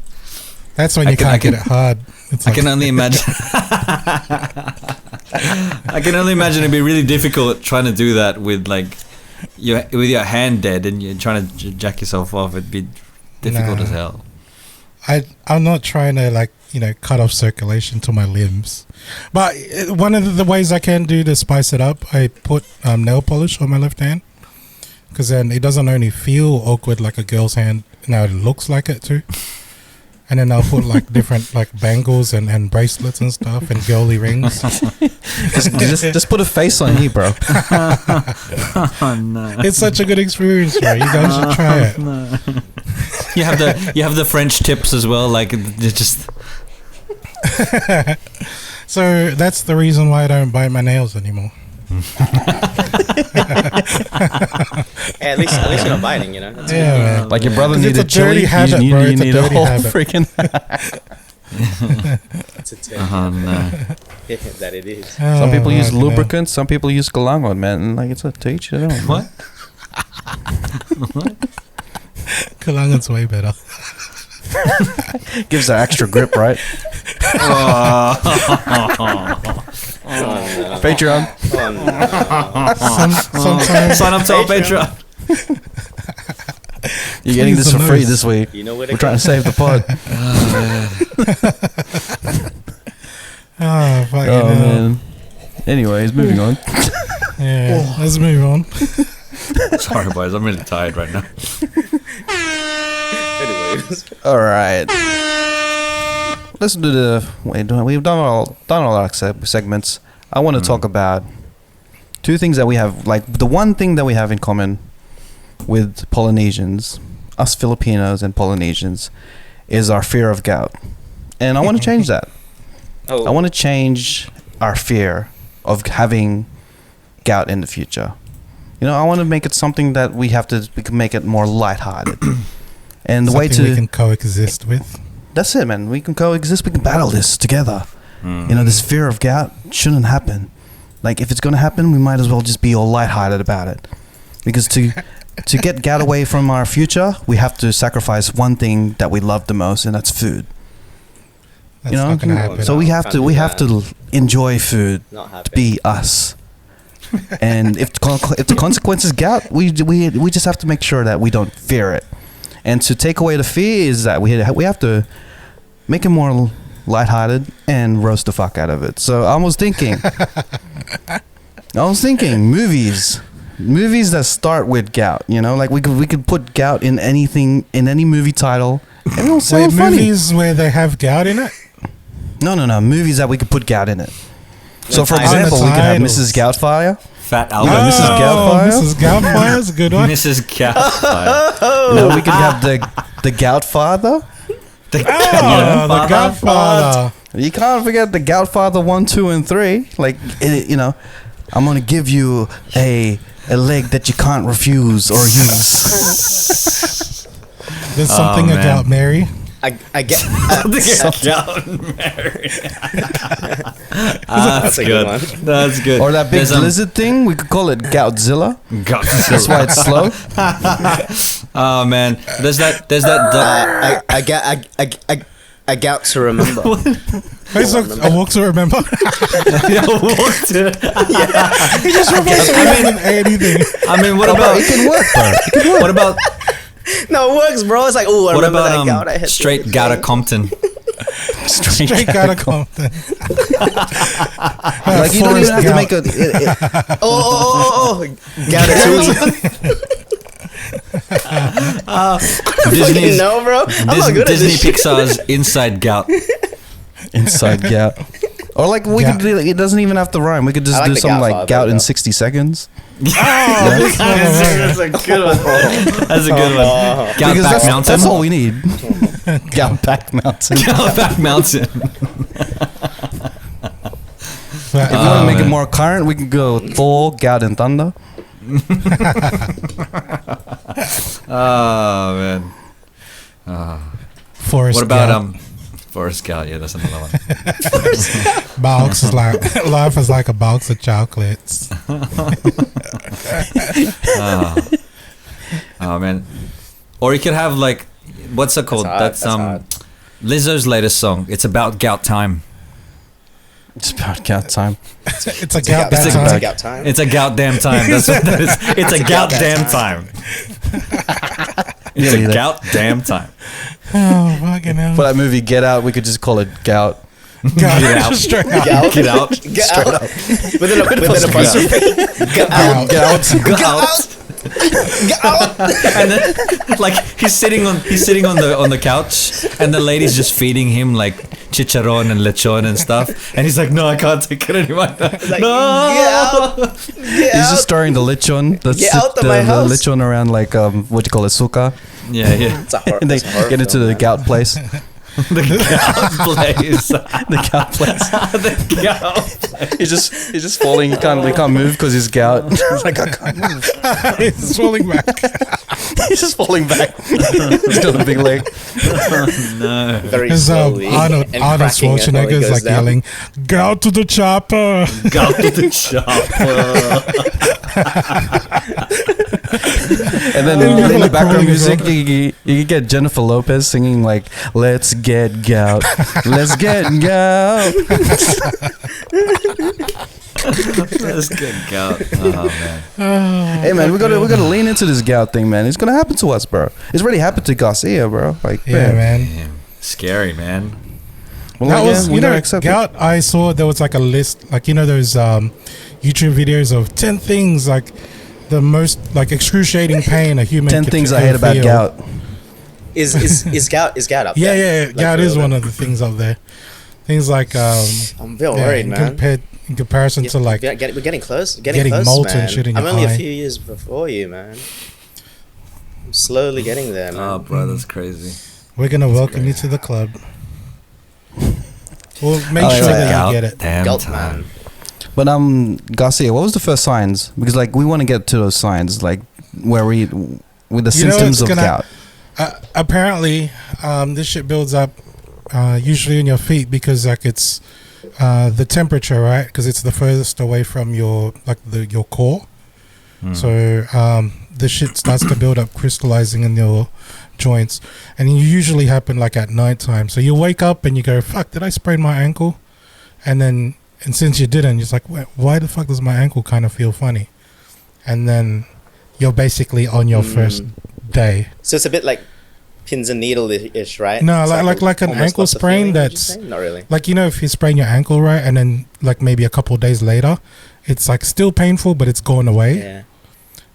That's when you can't get it hard. It's I like, can only imagine. I can only imagine it'd be really difficult trying to do that with like with your hand dead and you're trying to jack yourself off. It'd be difficult Nah. as hell. I'm not trying to like cut off circulation to my limbs, but one of the ways I can do to spice it up, I put nail polish on my left hand, because then it doesn't only feel awkward like a girl's hand, now it looks like it too. And then I'll put like different like bangles and bracelets and stuff and girly rings. just put a face on you, bro. Oh no! It's such a good experience, bro. You guys should try it. You have the French tips as well. Like it's just So that's the reason why I don't bite my nails anymore. Hey, at least you're not biting, That's Yeah, man. Like your brother 'Cause it's needed a dirty chili. habit, you bro. you It's a need dirty whole habit. freaking. It's a oh no! that it is. Some people use fucking hell. lubricants. Some people use galangon, man. And like it's a to each their own. What? Kalangan's way better. Gives that extra grip, right? Patreon. Sometimes Sign up to our Patreon. You're getting Please this for don't free lose. this week. You know where to We're go. trying to save the pod. Oh, fucking Oh hell. man. Anyways, moving on. Yeah, let's move on. Sorry, boys. I'm really tired right now. Anyways. All right. Let's do the. We've done all our segments. I want to talk about two things that we have. Like the one thing that we have in common with Polynesians, us Filipinos and Polynesians, is our fear of gout, and I want to change that. Oh. I want to change our fear of having gout in the future. You know, I want to make it something that we can make it more lighthearted. And the way Something we to can coexist with. that's it, man. We can coexist. We can battle this together. You know, this fear of gout shouldn't happen. Like, if it's going to happen, we might as well just be all lighthearted about it. Because to get gout away from our future, we have to sacrifice one thing that we love the most, and that's food. That's You know, not gonna happen. so we have to enjoy food, Not to happen. be us. And if the consequence is gout, we just have to make sure that we don't fear it. And to take away the fear is that we have to make it more lighthearted and roast the fuck out of it. So I was thinking movies that start with gout. You know, like we could put gout in anything, in any movie title, and it'll sound Wait, funny. movies where they have gout in it? No, movies that we could put gout in it. So, for titles. example, we could have Titles. Mrs. Goutfire. Fat Oh, Albert. Mrs. Goutfire? Mrs. Goutfire is a good one. Mrs. Goutfire. No, we could have the Goutfather. The Oh, the Godfather. You can't forget the Goutfather 1, 2, and 3. Like, you know, I'm gonna give you a leg that you can't refuse or use. There's something man. about Mary. I get. Gout Mary. That's a good. good one. That's good. Or that big There's, lizard thing. We could call it Goutzilla. That's why it's slow. Oh man, there's that. I gout to remember. It's like a walk to remember. He just reminds me of anything. I mean, what about? It can work, bro. It can work. What about? No, it works, bro. It's like, oh, I What remember that about gout I had. straight gout of Compton? Straight out of Compton. Like, you don't even have to make a. Oh, Goutatouille. Disney's No, bro. I'm not good at Disney this shit. Pixar's Inside Gout. Inside gout. Or like we could do, it doesn't even have to rhyme. We could just I like do the something like Godfather, gout in though. 60 seconds. That's a good one. That's a good one. Gout Because Back Mountain. that's all we need. Gout back mountain. Gout Back Mountain. If you want to make it more current, we can go Thor, Gout and Thunder. Oh man. Forrest What about Gump. Forrest Gump? Yeah, that's another one. Box is like life is like a box of chocolates. Oh man. Or you could have like, what's it called? hard, That's that's hard. Lizzo's latest song. It's about gout time. It's about gout time. It's a gout It's that a time. gout time. It's a gout damn time. That's what that is. It's a gout damn time. It's a gout damn time. Oh fucking hell! For that movie Get Out, we could just call it Gout. Gout. Get out. Straight out. Gout. Get out. Get out. Within a apostrophe. Get out. Gout. Get out. Get out. And then, like, he's sitting on the couch, and the lady's just feeding him like chicharron and lechon and stuff, and he's like, "No, I can't take it anymore." Like, No. Get out. Get He's out. just stirring the lechon. Get out of my house. The lechon around like what you call it, suka. Yeah, yeah. It's a horror, And they it's a horror get into film, the man. gout place. The gout place. The gout place. The gout. He's just falling. He can't move because he's gout. It's like I can't move. It's falling back. He's just falling back. He's got a big leg. No. Very There's slowly. Arnold and cracking it while it Schwarzenegger's goes like down. yelling, "Gout to the chopper!" Gout to the chopper. And then in the background music, you can get Jennifer Lopez singing like, "Let's get gout, let's get gout." Let's get gout. Oh man. Hey man, we gotta lean into this gout thing, man. It's gonna happen to us, bro. It's already happened to Garcia, bro. Like, Yeah, man. Damn. Scary, man. Well, That was, we you gotta know, accept gout. I saw there was like a list, like, you know, those YouTube videos of 10 things, like the most like excruciating pain a human. 10 could things I ever hate about feel. gout. Is gout up Yeah, there? yeah, gout is one of the things up there. Things like I'm real worried, man. in comparison to like we're getting close. getting Close, molten man. shit in I'm your only eye. a few years before you, man. I'm slowly getting there, man. Oh, bro, that's crazy. we're gonna welcome you to the club. We'll make Oh, sure yeah. that Gout, you get it. damn Gout, time. man. But Garcia, what was the first signs? Because like we want to get to those signs, like where we with the You know, symptoms it's of gonna- gout. Apparently, this shit builds up usually in your feet because like it's the temperature, right? Because it's the furthest away from your your core. So the shit starts to build up, crystallizing in your joints, and it usually happen like at nighttime. So you wake up and you go, "Fuck, did I sprain my ankle?" And since you didn't, you're like, "Why the fuck does my ankle kind of feel funny?" And then you're basically on your first day. So it's a bit like pins and needle-ish, right? No, It's like an almost ankle lost the sprain feeling, would you that's- say? Not really. Like, you know, if you sprain your ankle, right, and then like maybe a couple of days later, it's like still painful, but it's gone away. Yeah.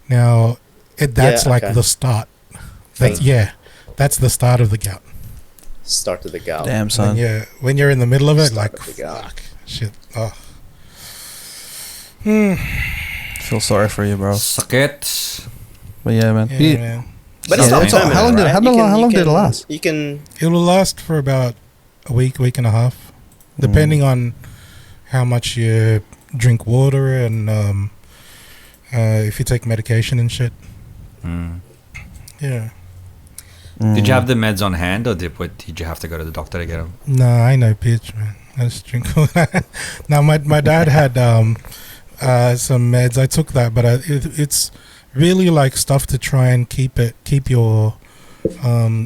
Now, that's Yeah, like okay. the start. Faint. That's the start of the gout. Start of the gout. Damn, son. When you're in the middle of it, Start like, of the gout. fuck, shit. Oh. Feel sorry for you, bro. Suck it. But yeah, man. Yeah, You- man. But Yeah, it's not that's all- permanent, how long did- right? how You long- can- how you long did it can- last? You can. It will last for about a week and a half, depending on how much you drink water and if you take medication and shit. Mm. Yeah. Did you have the meds on hand, or did you have to go to the doctor to get them? No, I know, bitch, man. I just drink. Now, my dad had some meds. I took that, but it's really like stuff to try and keep your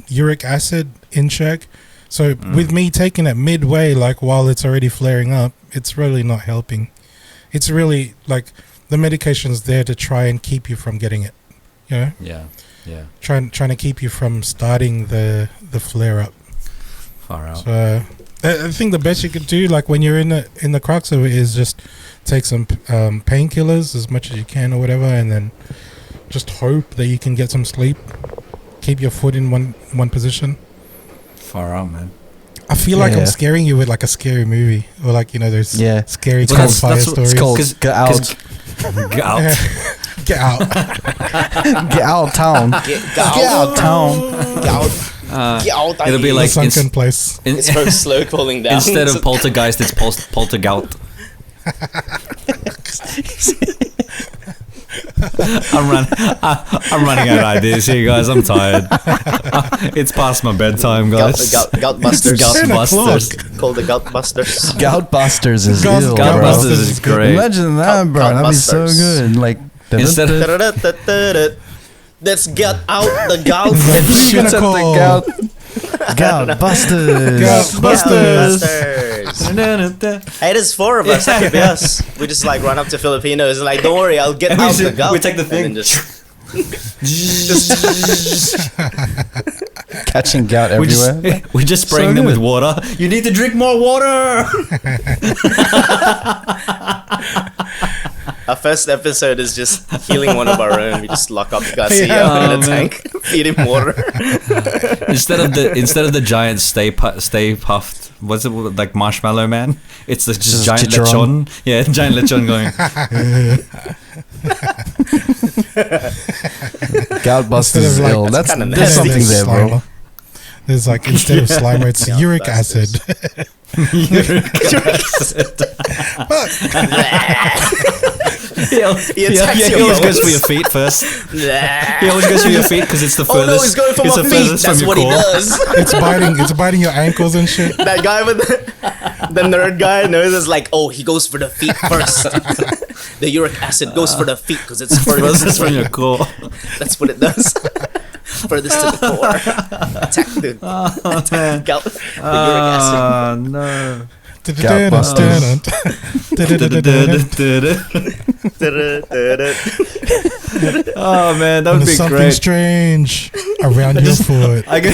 uric acid in check. So with me taking it midway, like while it's already flaring up, it's really not helping. It's really like the medication's there to try and keep you from getting it. You know, Yeah. trying to keep you from starting the flare up. Far out. So I think the best you could do, like when you're in the crux of it, is just take some painkillers as much as you can or whatever, and then just hope that you can get some sleep. Keep your foot in one position. Far out, man. I feel like Yeah. I'm scaring you with like a scary movie, or like, you know, those Yeah. scary Well, campfire that's what- stories. It's called 'Cause- Get Out. Gout. Get out. Get out of town. Get Get out of town. Gout. It'll be The like sunken place. It's from slow cooling down. instead of poltergeist, it's poltergout. I'm running out of ideas here, guys. I'm tired. It's past my bedtime, guys. Gout busters. Gout 10 o'clock. busters. Called the gout busters. Gout Busters is Gout- ill, Gout bro. Gout Busters busters is great. Imagine that, bro. That'd be so Busters. good. Like Instead of Let's get out the gout. Who you shoots gonna at the call? gout. Gout Busters. Gout Busters. Hey, there's 4 of us. That could be us. We just like run up to Filipinos and like, don't worry, I'll get out the gout. we take the And thing. then Catching gout We're everywhere. we're just spraying So them with good. water. You need to drink more water. Our first episode is just healing one of our own. We just lock up Garcia Yeah. in a Oh, tank, feed him water. instead of the giant stay puffed. What's it like, Marshmallow Man? It's just Just giant chicharron. lechon. Yeah, giant lechon going. Gout Busters is Instead of, like, ill. That's kinda there's nasty. something there, bro. Slimer. There's like, instead of Slimer, it's Gout uric Busters. acid. He always your goes bones. for your feet first. He always goes for your feet because it's the Oh furthest. no, he's going for it's my the feet. furthest That's from what your he core. does. It's biting your ankles and shit. That guy with the nerd guy knows it's like, oh, he goes for the feet first. The uric acid goes for the feet because it's Furthest furthest from your core. That's what it does. Furthest to the core. Attack the gout. The uric acid. No. Oh man, that would And be there's something great. strange around your foot. I could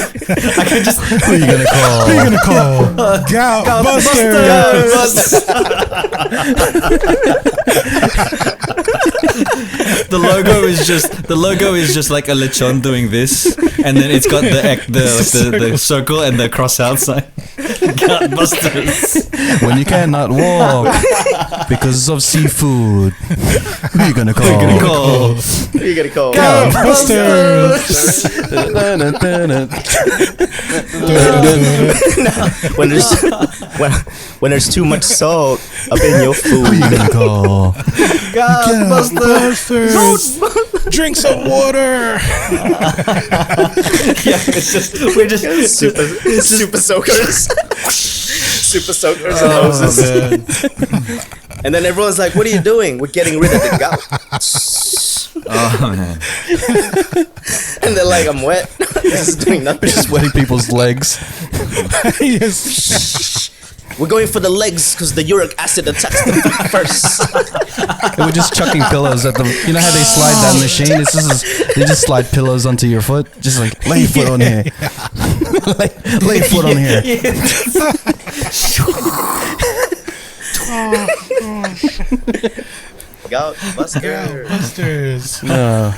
just. Who are you gonna call? Who are you gonna call? Gout Busters. The logo is just like a lechon doing this, and then it's got the circle and the cross out sign. Gutbusters. When you cannot walk because of seafood, who are you gonna call? Who are you gonna call? Busters. when there's too much salt up in your Who are you food. gonna call? Busters. Drink some water. We're just Super soakers. Super soakers and hoses. And then everyone's like, what are you doing? We're getting rid of the gout. Oh man. And they're like, I'm wet. This is doing nothing. Just wetting people's legs. Yes. We're going for the legs because the uric acid attacks the feet first. And we're just chucking pillows at them. You know how they slide that machine? They just slide pillows onto your foot. Just like, lay your foot on here. lay your foot on here. Gout buster. Busters. No.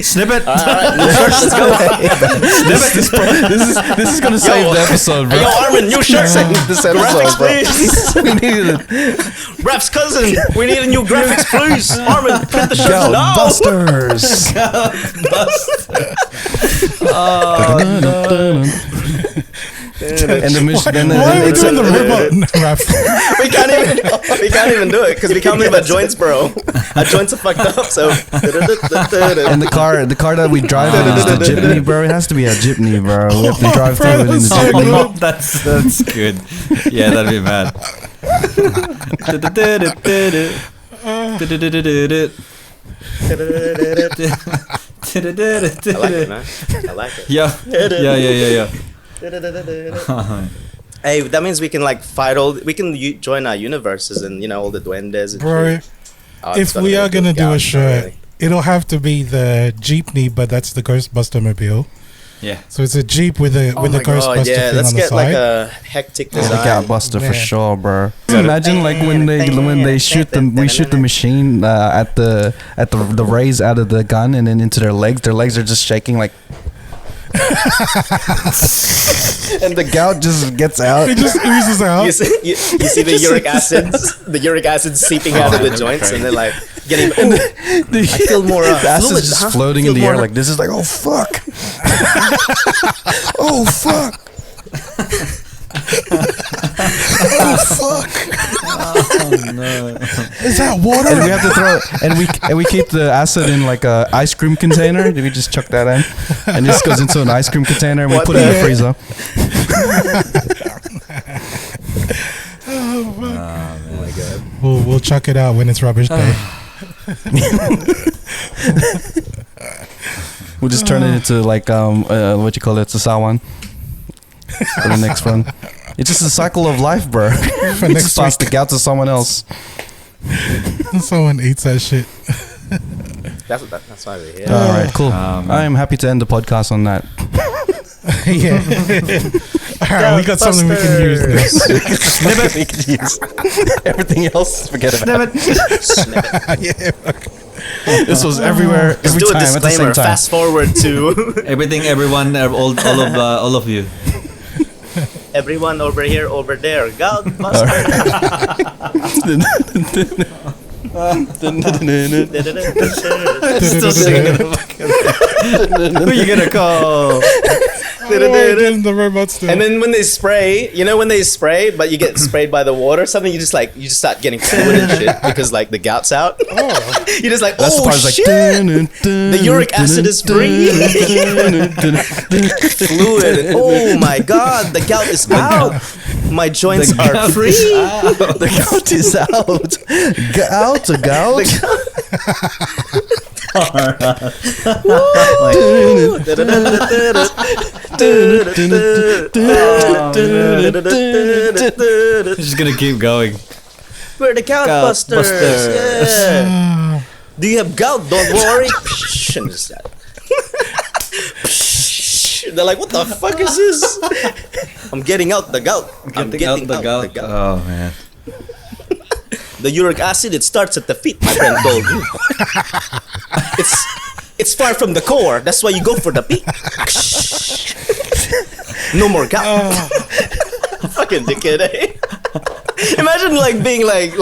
Snip it. Alright, let's go. This is gonna save the episode, bro. Hey, yo, Armin, new shirt. This Graphics, episode, bro. please. We needed it. Ref's cousin, we need a new graphics, please. Armin, print the shirt Gout now. Busters. And the mission. Why are we doing the robot rap? We can't even do it because we can't move our joints, bro. Our joints are fucked up. So. And the car that we drive in is the jeepney, bro. It has to be a jeepney, bro. We have to drive through it in the So jeepney. good. That's good. Yeah, that'd be mad. I like it, man. I like it. Yeah. Hey, that means we can like fight we can join our universes and all the duendes and Bro, shit. Oh, if we are gonna do a shirt, it'll have to be the jeepney, but that's the Ghostbuster mobile. Yeah. So it's a jeep with a Ghostbuster yeah, thing let's on the get like side. a hectic The design. Gout Buster for Man. sure, bro. Imagine like when they shoot we shoot the machine at the rays out of the gun and then into their legs. Their legs are just shaking like. And the gout just gets out. It just oozes out. You see the uric acid seeping out of the joints, and they're like getting. I feel more. The acid's fluid, just huh? floating Feel in the air more- like this. Is like, oh fuck, oh fuck, oh fuck. Is that water? And we have to throw and we keep the acid in like a ice cream container. We just chuck that in, and this goes into an ice cream container, and we What put it in the the freezer. Oh my god! We'll chuck it out when it's rubbish day. We'll just turn it into like what you call it, sasawan for the next one. It's just a cycle of life, bro. For Just next pass the week, gout to someone else. someone eats that shit. That's why we're here. All right, cool. man. I am happy to end the podcast on that. Yeah. Alright, we got something we can use this. We could use everything else. Forget about it. Yeah. This was everywhere, Just every do a time at the same disclaimer. time. Fast forward to Everything, everyone, all of you. everyone over here, over there. Gout buster. Still singing Who you gonna call? The robot still. And then when they spray, when they spray, but you get sprayed by the water, something you just start getting fluid and shit because like the gout's out. You're just like, That's the oh part. It's shit, the uric acid is free. Fluid. Oh my god, the gout is out. My joints are gout free. The gout is out. Gout. Just gonna keep going. We're the gout busters. Yeah. Do you have gout? Don't worry. And just that. They're like, what the fuck is this? I'm getting out the gout. I'm getting out the gout. Oh man. The uric acid, it starts at the feet, my friend told me. It's far from the core. That's why you go for the peak. No more gout. Fucking dickhead, eh? Imagine like being like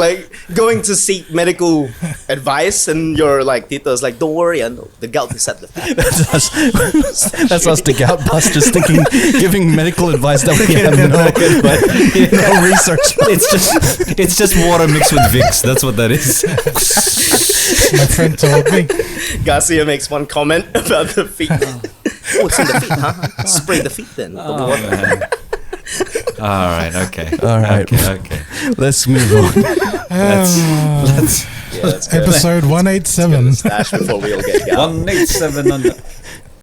going to seek medical advice and your like tito's like, don't worry, I know the gout is at the feet. That's us, the gout busters, thinking, giving medical advice that we have no research. It's just water mixed with Vicks. That's what that is. My friend told me. Garcia makes one comment about the feet. Oh, it's in the feet, huh? Spray the feet then. The water. Man. All right. Okay. All right. Okay. Let's move on. Let's Yeah, that's good. Episode 187. Stash before we all get gout. 187 under.